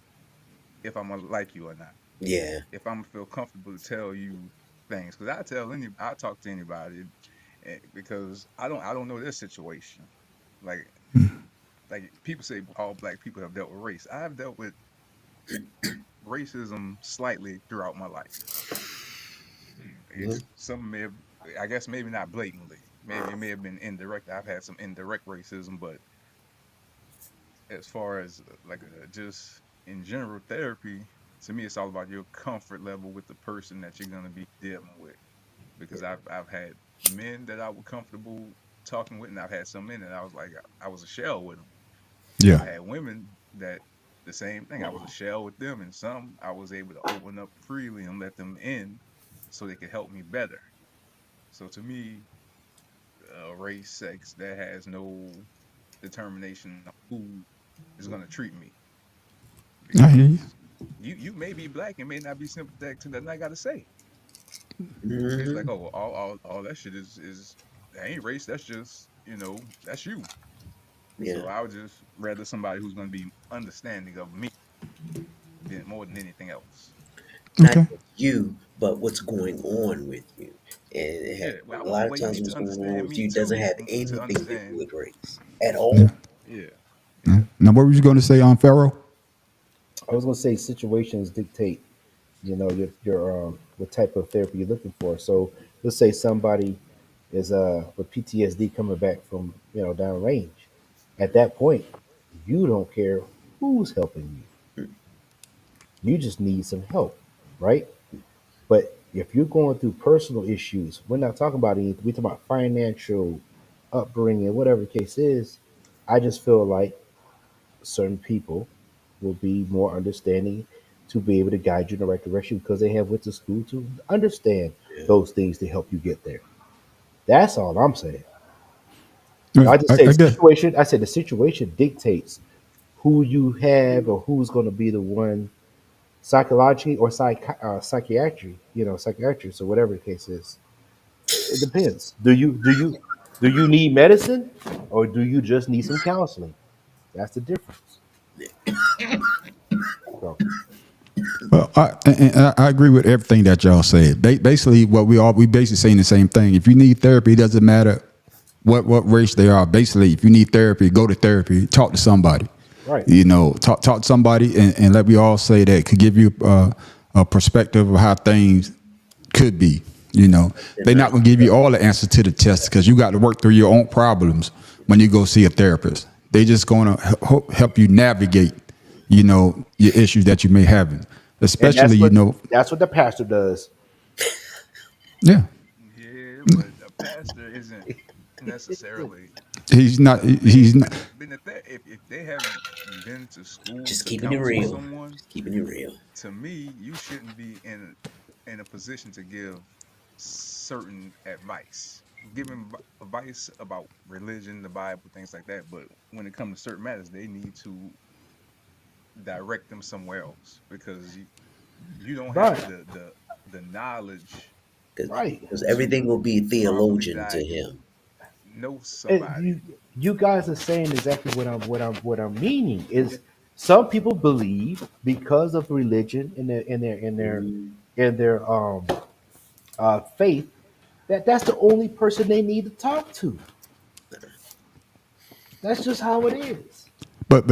Speaker 1: if I'm gonna like you or not.
Speaker 2: yeah,
Speaker 1: If I'm gonna feel comfortable to tell you things, because I talk to anybody, because I don't know their situation. Like like people say all black people have dealt with race. I've dealt with racism slightly throughout my life.
Speaker 2: mhm,
Speaker 1: It's some may have, I guess maybe not blatantly. Maybe it may have been indirect. I've had some indirect racism, but as far as just in general therapy, to me, it's all about your comfort level with the person that you're gonna be dealing with. Because I've had men that I was comfortable talking with, and I've had some men that I was like I was a shell with them.
Speaker 3: Yeah.
Speaker 1: I had women that the same thing. I was a shell with them, and some I was able to open up freely and let them in, so they could help me better. So to me, race, sex, that has no determination on who is going to treat me
Speaker 3: I hear you.
Speaker 1: because you may be black and may not be sympathetic to nothing I got to say. It's like,
Speaker 2: mhm,
Speaker 1: oh, all that shit is that ain't race. That's just that's you.
Speaker 2: yeah.
Speaker 1: So I would just rather somebody who's going to be understanding of me than more than anything else.
Speaker 2: Not
Speaker 3: Okay.
Speaker 2: just you, but what's going on with you. And
Speaker 1: Yeah, well,
Speaker 2: a lot of
Speaker 1: well, you
Speaker 2: times
Speaker 1: need
Speaker 2: what's
Speaker 1: to
Speaker 2: going on
Speaker 1: understand
Speaker 2: with
Speaker 1: me
Speaker 2: you doesn't
Speaker 1: too
Speaker 2: have
Speaker 1: to
Speaker 2: anything to do
Speaker 1: understand.
Speaker 2: with race at
Speaker 3: Yeah.
Speaker 2: all.
Speaker 1: Yeah,
Speaker 3: Yeah.
Speaker 1: yeah.
Speaker 3: Now, what were you going to say on Farrell?
Speaker 4: I was going to say situations dictate, your what type of therapy you're looking for. So let's say somebody is with PTSD coming back from down range. At that point, you don't care who's helping you. You just need some help, right? But if you're going through personal issues, we're not talking about anything. We're talking about financial upbringing, whatever the case is. I just feel like certain people will be more understanding to be able to guide you in the right direction because they have went to school to understand
Speaker 2: Yeah.
Speaker 4: those things to help you get there. That's all I'm saying.
Speaker 3: Yeah,
Speaker 4: I just say
Speaker 3: I
Speaker 4: the
Speaker 3: guess.
Speaker 4: situation. I said the situation dictates who you have or who's going to be the one psychologically or psychiatry. Psychiatry. So whatever the case is, it depends. Do you need medicine, or do you just need some counseling? That's the difference. So
Speaker 3: Well, I agree with everything that y'all said. Basically, what we basically saying the same thing. If you need therapy, it doesn't matter what race they are. Basically, if you need therapy, go to therapy. Talk to somebody.
Speaker 4: right.
Speaker 3: Talk to somebody, and let me all say that could give you a perspective of how things could be. They're not going to give you all the answers to the test because you got to work through your own problems when you go see a therapist. They just going to help you navigate, your issues that you may have,
Speaker 4: And
Speaker 3: especially,
Speaker 4: that's what the pastor does.
Speaker 3: yeah,
Speaker 1: Yeah, but a pastor isn't necessarily
Speaker 3: he's not,
Speaker 1: been
Speaker 3: he's not,
Speaker 1: been a if they haven't been to school
Speaker 2: Just
Speaker 1: to
Speaker 2: keeping it
Speaker 1: counsel
Speaker 2: real.
Speaker 1: someone.
Speaker 2: Just keeping it real.
Speaker 1: To me, you shouldn't be in a position to give certain advice. Giving advice about religion, the Bible, things like that. But when it comes to certain matters, they need to direct them somewhere else because you don't have
Speaker 4: But
Speaker 1: the knowledge
Speaker 4: right.
Speaker 2: Because everything
Speaker 1: to
Speaker 2: will be
Speaker 1: properly
Speaker 2: theologian to him.
Speaker 1: know
Speaker 4: And
Speaker 1: somebody.
Speaker 4: you guys are saying exactly what I'm meaning is some people believe because of religion in their faith that that's the only person they need to talk to. That's just how it is.
Speaker 3: but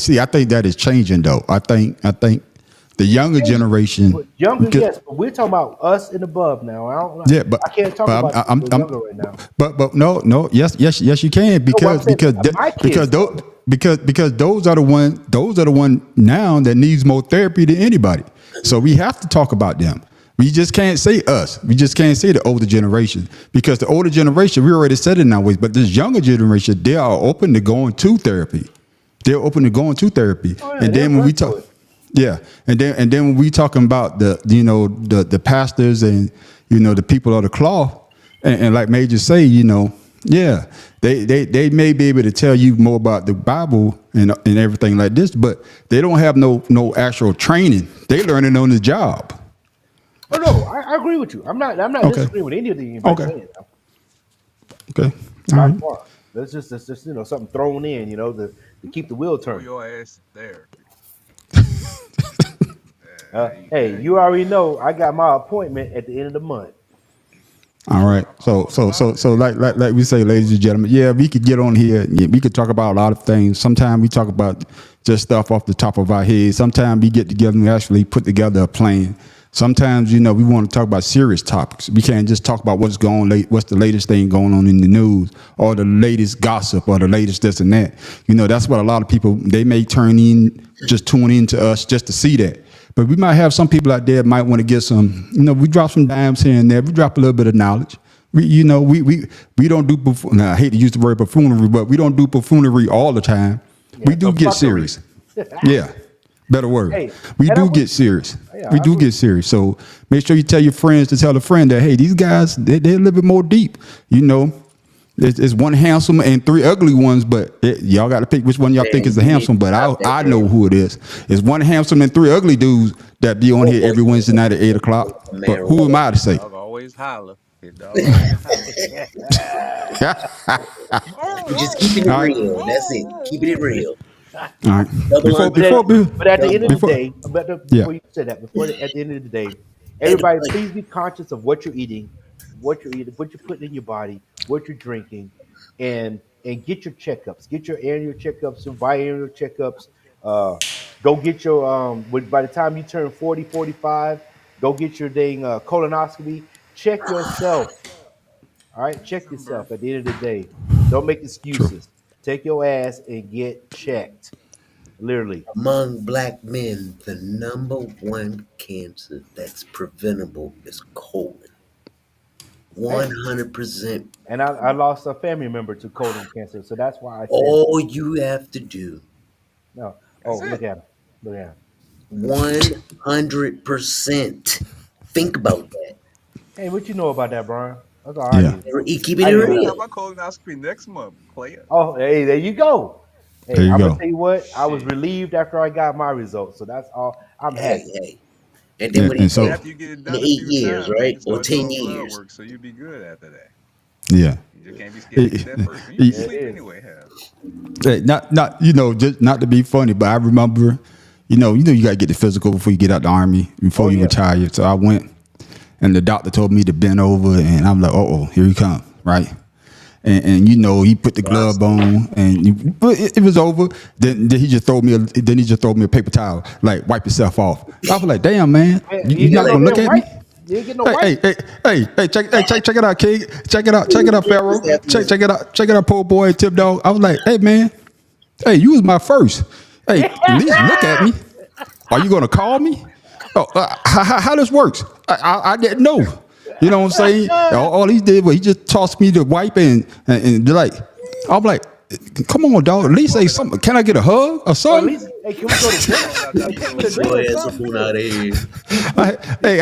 Speaker 3: see, I think that is changing though. I think the younger
Speaker 4: Hey,
Speaker 3: generation,
Speaker 4: but younger,
Speaker 3: because
Speaker 4: yes, but we're talking about us and above now.
Speaker 3: yeah,
Speaker 4: I can't talk
Speaker 3: but
Speaker 4: about the people younger right now.
Speaker 3: but no, yes, you can
Speaker 4: No, what I'm
Speaker 3: because
Speaker 4: saying, my
Speaker 3: because
Speaker 4: kids
Speaker 3: those
Speaker 4: though.
Speaker 3: because those are the one now that needs more therapy than anybody. So we have to talk about them. We just can't say us. We just can't say the older generation because the older generation we already said it in our ways. But this younger generation, they are open to going to therapy. They're open to going to therapy,
Speaker 4: Oh yeah,
Speaker 3: and
Speaker 4: they're
Speaker 3: then when we
Speaker 4: run to
Speaker 3: talk.
Speaker 4: it.
Speaker 3: Yeah, and then when we talking about the pastors and the people of the cloth, and like Major say, yeah, they may be able to tell you more about the Bible and everything like this, but they don't have no actual training. They learning on the job.
Speaker 4: Oh no, I agree with you. I'm not
Speaker 3: Okay,
Speaker 4: disagreeing with anything anybody's
Speaker 3: okay,
Speaker 4: saying. Now.
Speaker 3: okay, all
Speaker 4: By
Speaker 3: right.
Speaker 4: far, that's just something thrown in, to keep the wheel
Speaker 1: Go
Speaker 4: turning.
Speaker 1: your ass to therapy.
Speaker 4: Hey,
Speaker 1: Now
Speaker 4: you
Speaker 1: you
Speaker 4: already know I got my appointment at the end of the month.
Speaker 3: All right.
Speaker 1: I'm
Speaker 3: So
Speaker 1: all
Speaker 3: so
Speaker 1: about
Speaker 3: so
Speaker 1: it.
Speaker 3: so
Speaker 1: Let's
Speaker 3: like
Speaker 1: go.
Speaker 3: we say, ladies and gentlemen, yeah, we could get on here. Yeah, we could talk about a lot of things. Sometimes we talk about just stuff off the top of our head. Sometimes we get together and we actually put together a plan. Sometimes, we want to talk about serious topics. We can't just talk about what's the latest thing going on in the news or the latest gossip or the latest this and that. That's what a lot of people, they may tune into us just to see that. But we might have some people out there that might want to get some, we drop some dimes here and there. We drop a little bit of knowledge. We don't do now, I hate to use the word buffoonery, but we don't do buffoonery all the time.
Speaker 4: Yeah,
Speaker 3: We do
Speaker 4: some
Speaker 3: get
Speaker 4: fuckery.
Speaker 3: serious. Yeah. Better word.
Speaker 4: Hey,
Speaker 3: We
Speaker 4: and I
Speaker 3: do
Speaker 4: would,
Speaker 3: get serious.
Speaker 4: yeah,
Speaker 3: We
Speaker 4: I
Speaker 3: do
Speaker 4: agree.
Speaker 3: get serious. So make sure you tell your friends to tell a friend that, hey, these guys, they're a little bit more deep. It's one handsome and three ugly ones, but y'all got to pick which one y'all think
Speaker 2: Man,
Speaker 3: is the
Speaker 2: you need
Speaker 3: handsome.
Speaker 2: to
Speaker 3: But
Speaker 2: stop that
Speaker 3: I know
Speaker 2: damn
Speaker 3: who it is. It's one handsome and three ugly dudes that be on here every Wednesday night at 8 o'clock. But
Speaker 2: man
Speaker 3: who am
Speaker 2: right.
Speaker 3: I to
Speaker 1: Hit
Speaker 3: say?
Speaker 1: dog always holler. Hit dog always holler.
Speaker 2: We just keeping it
Speaker 3: All right,
Speaker 2: real. That's it. Keeping it real.
Speaker 3: all right.
Speaker 2: Double
Speaker 3: Before
Speaker 2: entendre.
Speaker 3: before
Speaker 4: But at the end of the
Speaker 2: Double
Speaker 3: before,
Speaker 4: day,
Speaker 3: yeah,
Speaker 4: before you say that, at the end of the day,
Speaker 2: and the
Speaker 4: everybody,
Speaker 2: plane.
Speaker 4: please be conscious of what you're putting in your body, what you're drinking, and get your checkups, get your annual checkups, your biannual checkups. Uh, go get your by the time you turn 40, 45, go get your dang colonoscopy. Check yourself. All right, check
Speaker 1: December.
Speaker 4: yourself. At the end of the day, don't make
Speaker 3: true.
Speaker 4: excuses. Take your ass and get checked. Literally.
Speaker 2: Among black men, the number one cancer that's preventable is colon.
Speaker 4: Hey,
Speaker 2: 100%.
Speaker 4: and I lost a family member to colon cancer, so that's why I said
Speaker 2: All you have to do,
Speaker 4: no. Oh,
Speaker 1: That's
Speaker 4: look
Speaker 1: it.
Speaker 4: at him. Look at him.
Speaker 2: 100%. Think about that.
Speaker 4: Hey, what you know about that, Brian? That's all I
Speaker 3: Yeah.
Speaker 4: need.
Speaker 2: He keeping
Speaker 4: I
Speaker 2: it
Speaker 4: need
Speaker 1: I
Speaker 4: to-
Speaker 1: got
Speaker 2: real.
Speaker 1: my colonoscopy next month, player.
Speaker 4: Oh, hey, there you go.
Speaker 3: There
Speaker 4: Hey,
Speaker 3: you
Speaker 4: I'm gonna
Speaker 3: go.
Speaker 4: tell you what. I was
Speaker 1: Shit.
Speaker 4: relieved after I got my results, so that's all. I'm
Speaker 2: Hey,
Speaker 4: happy.
Speaker 2: hey. And then when
Speaker 3: And
Speaker 2: he
Speaker 1: And
Speaker 3: so,
Speaker 2: said
Speaker 1: after you get it
Speaker 2: in the
Speaker 1: done a
Speaker 2: 8
Speaker 1: few
Speaker 2: years,
Speaker 1: times, then you
Speaker 2: right?
Speaker 1: can
Speaker 2: Or
Speaker 1: start
Speaker 2: 10
Speaker 1: doing blood
Speaker 2: years.
Speaker 1: work, so you'll be good after that.
Speaker 3: yeah.
Speaker 1: You just can't be scared to
Speaker 3: It-
Speaker 1: get that first one. You be
Speaker 3: it-
Speaker 1: sleep
Speaker 4: it is.
Speaker 1: anyway, hell.
Speaker 3: not just not to be funny, but I remember, you got to get the physical before you get out the army, before
Speaker 4: Oh
Speaker 3: you
Speaker 4: yeah.
Speaker 3: retire. So I went, and the doctor told me to bend over, and I'm like, oh, here he comes, right? And he put the glove on, and but it was over. Then he just throw me a paper towel, like wipe yourself off. I was like, damn man,
Speaker 4: Man,
Speaker 3: you
Speaker 4: you
Speaker 3: not
Speaker 4: get
Speaker 3: gonna
Speaker 4: no
Speaker 3: look
Speaker 4: damn
Speaker 3: at me?
Speaker 4: white. You ain't get no
Speaker 3: Hey,
Speaker 4: white.
Speaker 3: check it out, King. Check it out, Pharaoh. Check it out, poor boy, Tip Dog. I was like, hey man, hey, you was my first. Hey, at least look at me. Are you gonna call me? Oh, how this works? I didn't know. You know what I'm saying? All he did was he just tossed me the wipe and like, I'm like, come on, dog. At least say something. Can I get a hug or
Speaker 4: Or at
Speaker 3: something?
Speaker 4: least, hey, can we go to dinner? Hey, take me to
Speaker 2: Your
Speaker 4: dinner or
Speaker 2: ass up
Speaker 4: something?
Speaker 2: on out of here.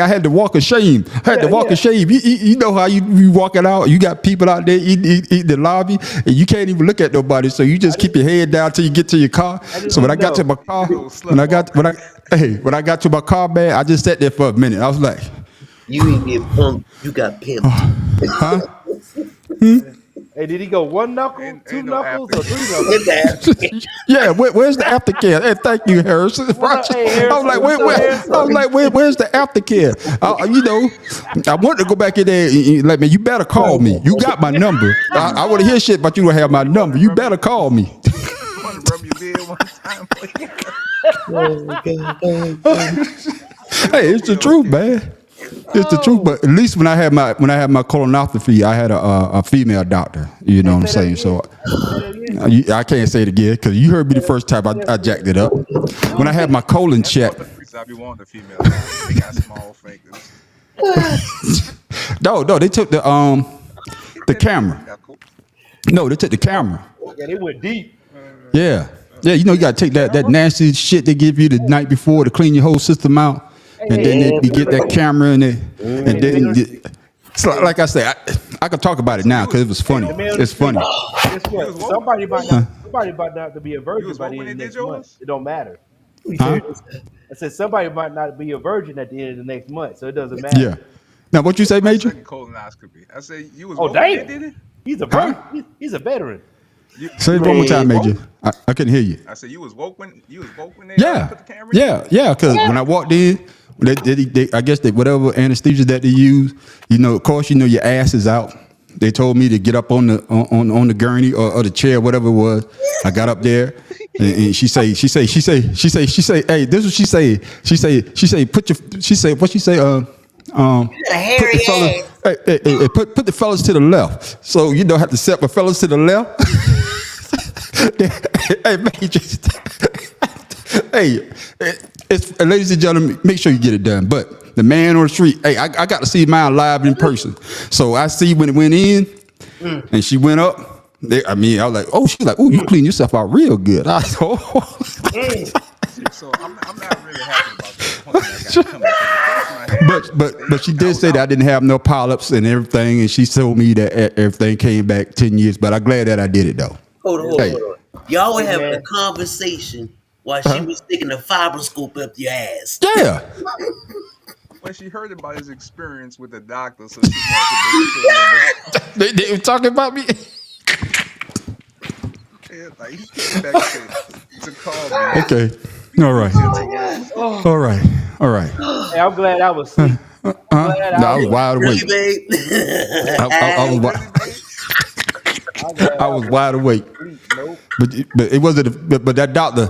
Speaker 3: I had to walk of shame.
Speaker 4: Yeah.
Speaker 3: Shame. You know how you walking out. You got people out there eating the lobby, and you can't even look at nobody. So you just keep your head down till you get to your car.
Speaker 4: just
Speaker 3: So when I
Speaker 4: need to
Speaker 3: got to
Speaker 4: know.
Speaker 3: my car,
Speaker 1: You little
Speaker 3: when I got
Speaker 1: slut
Speaker 3: when I got to my car, man, I just sat there for a minute. I was like,
Speaker 2: You ain't get punked. You got pimped.
Speaker 3: huh?
Speaker 4: Hey, did he go one knuckle, two
Speaker 1: Ain't no
Speaker 4: knuckles, or three
Speaker 2: Get
Speaker 4: knuckles?
Speaker 2: that.
Speaker 3: Yeah, where's the aftercare? Hey, thank you, Harrison.
Speaker 4: What's up, hey,
Speaker 3: I was like,
Speaker 4: Harrison? What's up, Harrison?
Speaker 3: where's the aftercare? I wanted to go back in there. Like, man, you better call me. You got my number. I want to hear shit, but you don't have my number. You better call me.
Speaker 1: You want to rub your beard one time, player?
Speaker 3: Hey, it's the truth, man. It's the truth. But at least when I had my colonoscopy, I had a female doctor. You know what I'm saying? So I can't say it again because you heard me the first time I jacked it up. When I had my colon
Speaker 1: That's
Speaker 3: checked.
Speaker 1: what the freaks I be wanting the female doctors. They got small fingers.
Speaker 3: No, they took the camera.
Speaker 1: Got cool.
Speaker 3: No, they took the camera.
Speaker 4: Yeah, they went deep.
Speaker 3: Yeah. Yeah, you gotta take that nasty shit they give you the night before to clean your whole system out. And then they get that camera in it. And then so like I say, I can talk about it now because it was funny. It's funny.
Speaker 4: Guess what? Somebody might not to be a virgin
Speaker 1: was
Speaker 4: by the
Speaker 1: woke when
Speaker 4: end of
Speaker 1: they
Speaker 4: next
Speaker 1: did
Speaker 4: month.
Speaker 1: yours?
Speaker 4: It don't matter.
Speaker 3: Huh?
Speaker 4: I said somebody might not be a virgin at the end of the next month, so it doesn't matter.
Speaker 3: Yeah. Now what you say,
Speaker 1: My
Speaker 3: Major?
Speaker 1: second colonoscopy. I say you was
Speaker 4: Oh
Speaker 1: woke when they
Speaker 4: damn,
Speaker 1: did it.
Speaker 4: he's a
Speaker 3: Huh?
Speaker 4: virgin. He's a veteran.
Speaker 3: Say it one more time, Major. I couldn't hear you.
Speaker 1: I said you was woke when they
Speaker 3: Yeah,
Speaker 1: put the camera in?
Speaker 3: yeah. Because when I walked in, I guess whatever anesthesia that they use, of course, your ass is out. They told me to get up on the gurney or the chair, whatever it was. I got up there, and she say, hey, this is what she say. She say, what she say? Put the fellas, hey, put the fellas to the left. So have to set my fellas to the left. Hey, Major. Hey, ladies and gentlemen, make sure you get it done. But the man on the street, hey, I got to see mine live in person. So I see when it went in, and she went up. I was like, oh, she's like, oh, you clean yourself out real good. I was, oh.
Speaker 1: So I'm not really happy about this point I got coming.
Speaker 3: But she did say that I didn't have no polyps and everything, and she told me that everything came back 10 years. But I'm glad that I did it though.
Speaker 2: Hold on.
Speaker 3: Hey.
Speaker 2: Y'all were having a conversation while she was sticking the fibroscope up your ass.
Speaker 3: Yeah.
Speaker 1: Well, she heard about his experience with the doctor, so she wanted to make sure.
Speaker 3: They were talking about me.
Speaker 1: Yeah, like he came back to call me.
Speaker 3: Okay. All right. All right.
Speaker 4: Hey, I'm glad I was asleep.
Speaker 3: No, I was wide
Speaker 2: Really,
Speaker 3: awake.
Speaker 2: babe?
Speaker 3: I was wide awake.
Speaker 4: Nope.
Speaker 3: But it wasn't. But that doctor,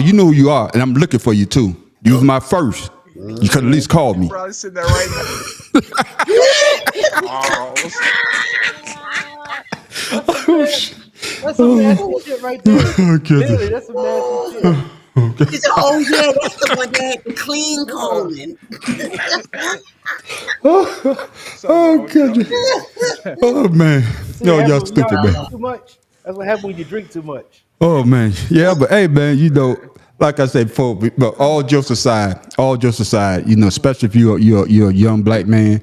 Speaker 3: you know who you are, and I'm looking for you too. You was my first. You could at least call me.
Speaker 1: Probably sitting there right now.
Speaker 4: That's some nasty shit right there.
Speaker 3: Okay.
Speaker 4: Literally, that's some nasty shit.
Speaker 2: He said, oh, yeah, that's the one that had the clean colon.
Speaker 3: Oh, goodness. Oh, man. No, y'all stupid, man.
Speaker 4: Too much. That's what happens when you drink too much.
Speaker 3: Oh, man. Yeah, but hey, man, like I said before, but all jokes aside, you know, especially if you're a young black man,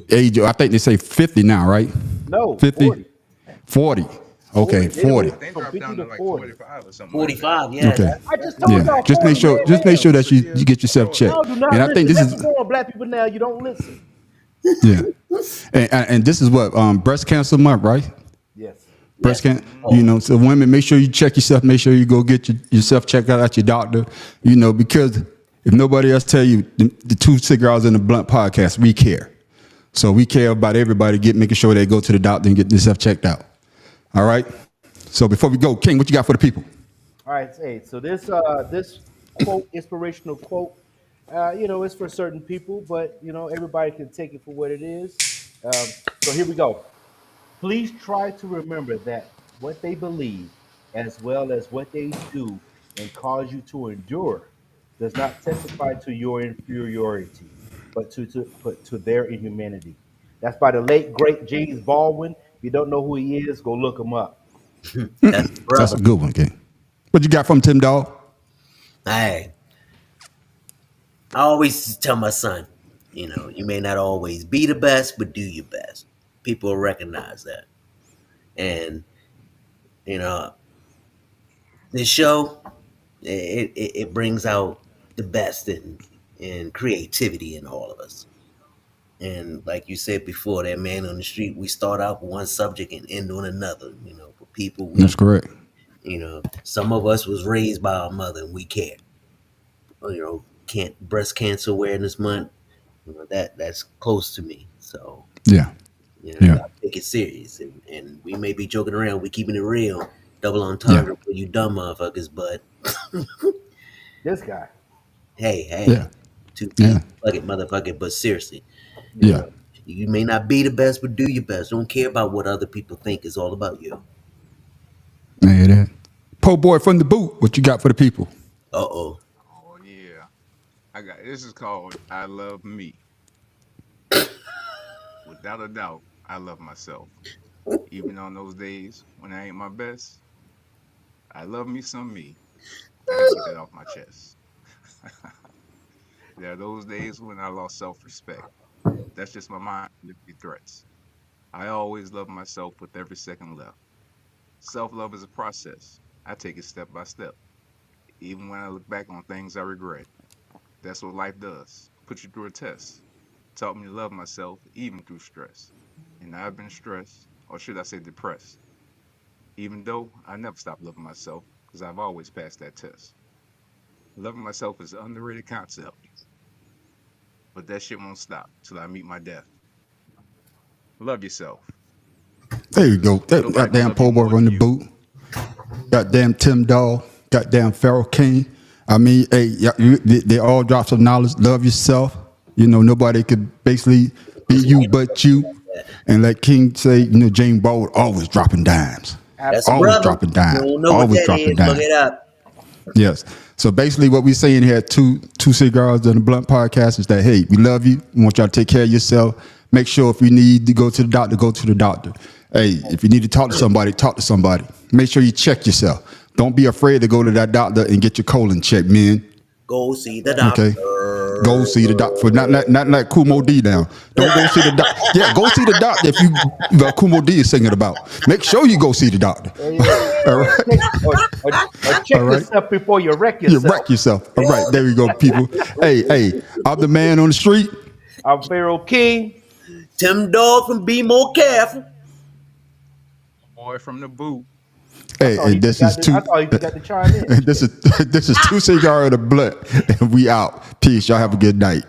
Speaker 3: age, I think they say 50 now, right?
Speaker 4: No,
Speaker 3: 50,
Speaker 4: 40.
Speaker 3: 40. Okay, 40.
Speaker 1: They
Speaker 4: From
Speaker 1: dropped
Speaker 4: 50
Speaker 1: down
Speaker 4: to
Speaker 1: to like
Speaker 4: 40.
Speaker 1: 45 or something like that.
Speaker 2: 45, yeah.
Speaker 3: Okay.
Speaker 4: I just told
Speaker 3: Yeah.
Speaker 4: y'all
Speaker 3: Just
Speaker 4: 40,
Speaker 3: make sure
Speaker 4: man.
Speaker 3: that you get yourself checked.
Speaker 4: Y'all do not
Speaker 3: And I
Speaker 4: listen.
Speaker 3: think this
Speaker 4: That's
Speaker 3: is
Speaker 4: what's going on, black people now. You don't listen.
Speaker 3: yeah. And this is what breast cancer month, right?
Speaker 4: Yes.
Speaker 3: Breast cancer, you know, so women, make sure you check yourself. Make sure you go get yourself checked out at your doctor, you know, because if nobody else tell you, the Two Cigars in the Blunt podcast, we care. So we care about everybody making sure they go to the doctor and get themselves checked out. All right. So before we go, King, what you got for the people?
Speaker 4: All right. Hey, so this quote, inspirational quote, you know, it's for certain people, but you know, everybody can take it for what it is. So here we go. Please try to remember that what they believe, as well as what they do and cause you to endure, does not testify to your inferiority, but to their inhumanity. That's by the late great James Baldwin. If you don't know who he is, go look him up.
Speaker 2: That's the
Speaker 3: That's
Speaker 2: brother.
Speaker 3: a good one, King. What you got from Tim Dog?
Speaker 2: Hey, I always tell my son, you know, you may not always be the best, but do your best. People recognize that. And, you know, this show, it brings out the best in creativity in all of us. And like you said before, that man on the street, we start out with one subject and end on another. You know, for people,
Speaker 3: That's correct.
Speaker 2: you know, some of us was raised by our mother and we care. You know, can't breast cancer awareness month. You know, that's close to me. So,
Speaker 3: Yeah.
Speaker 2: you know,
Speaker 3: Yeah.
Speaker 2: gotta take it serious. And we may be joking around, we keeping it real, double
Speaker 3: Yeah.
Speaker 2: entendre for you dumb motherfuckers, but
Speaker 4: This guy.
Speaker 2: hey,
Speaker 3: Yeah.
Speaker 2: two
Speaker 3: Yeah.
Speaker 2: feet, fuck it, motherfucker. But seriously, you
Speaker 3: Yeah.
Speaker 2: know, you may not be the best, but do your best. Don't care about what other people think. It's all about you.
Speaker 3: I hear that. Po boy from the boot, what you got for the people?
Speaker 2: Oh.
Speaker 1: Oh yeah, I got this is called "I Love Me." Without a doubt, I love myself. Even on those days when I ain't my best, I love me some me. I had to get that off my chest. There are those days when I lost self-respect. That's just my mind lifting threats. I always love myself with every second left. Self-love is a process. I take it step by step. Even when I look back on things I regret. That's what life does. Put you through a test. Taught me to love myself even through stress. And I've been stressed, or should I say depressed, even though I never stopped loving myself because I've always passed that test. Loving myself is an underrated concept, but that shit won't stop till I meet my death. Love yourself.
Speaker 3: There you go. That
Speaker 1: Nobody can
Speaker 3: goddamn
Speaker 1: love you
Speaker 3: po boy
Speaker 1: more
Speaker 3: from
Speaker 1: than
Speaker 3: the
Speaker 1: you.
Speaker 3: boot. Goddamn Tim Dog. Goddamn Pharaoh King. I mean, hey, they all drop some knowledge. Love yourself. You know, nobody could basically be you but you. And like King say, you know, James Baldwin always dropping dimes.
Speaker 2: That's a
Speaker 3: Always
Speaker 2: brother.
Speaker 3: dropping
Speaker 2: You
Speaker 3: dimes.
Speaker 2: don't know what
Speaker 3: Always
Speaker 2: that
Speaker 3: dropping
Speaker 2: is. Look
Speaker 3: dimes.
Speaker 2: it up.
Speaker 3: Yes. So basically, what we're saying here at two Cigars and the Blunt podcast is that, hey, we love you. We want y'all to take care of yourself. Make sure if you need to go to the doctor, go to the doctor. Hey, if you need to talk to somebody, talk to somebody. Make sure you check yourself. Don't be afraid to go to that doctor and get your colon checked, man.
Speaker 2: Go see the doctor.
Speaker 3: Okay. Go see the doctor. For not like Kumo D now. Don't go see the doctor. Yeah, go see the doctor if you Kumo D is singing about. Make sure you go see the doctor. All right.
Speaker 4: Or check
Speaker 3: All right.
Speaker 4: yourself before you wreck
Speaker 3: You
Speaker 4: yourself.
Speaker 3: wreck yourself. All right, there we go, people. Hey, I'm the man on the street.
Speaker 4: I'm Pharaoh King.
Speaker 2: Tim Dog from Be More Careful.
Speaker 1: Boy from the boot.
Speaker 3: Hey, and this is two.
Speaker 4: I thought he forgot to chime in.
Speaker 3: This is Two Cigar and a Blunt, and we out. Peace. Y'all have a good night.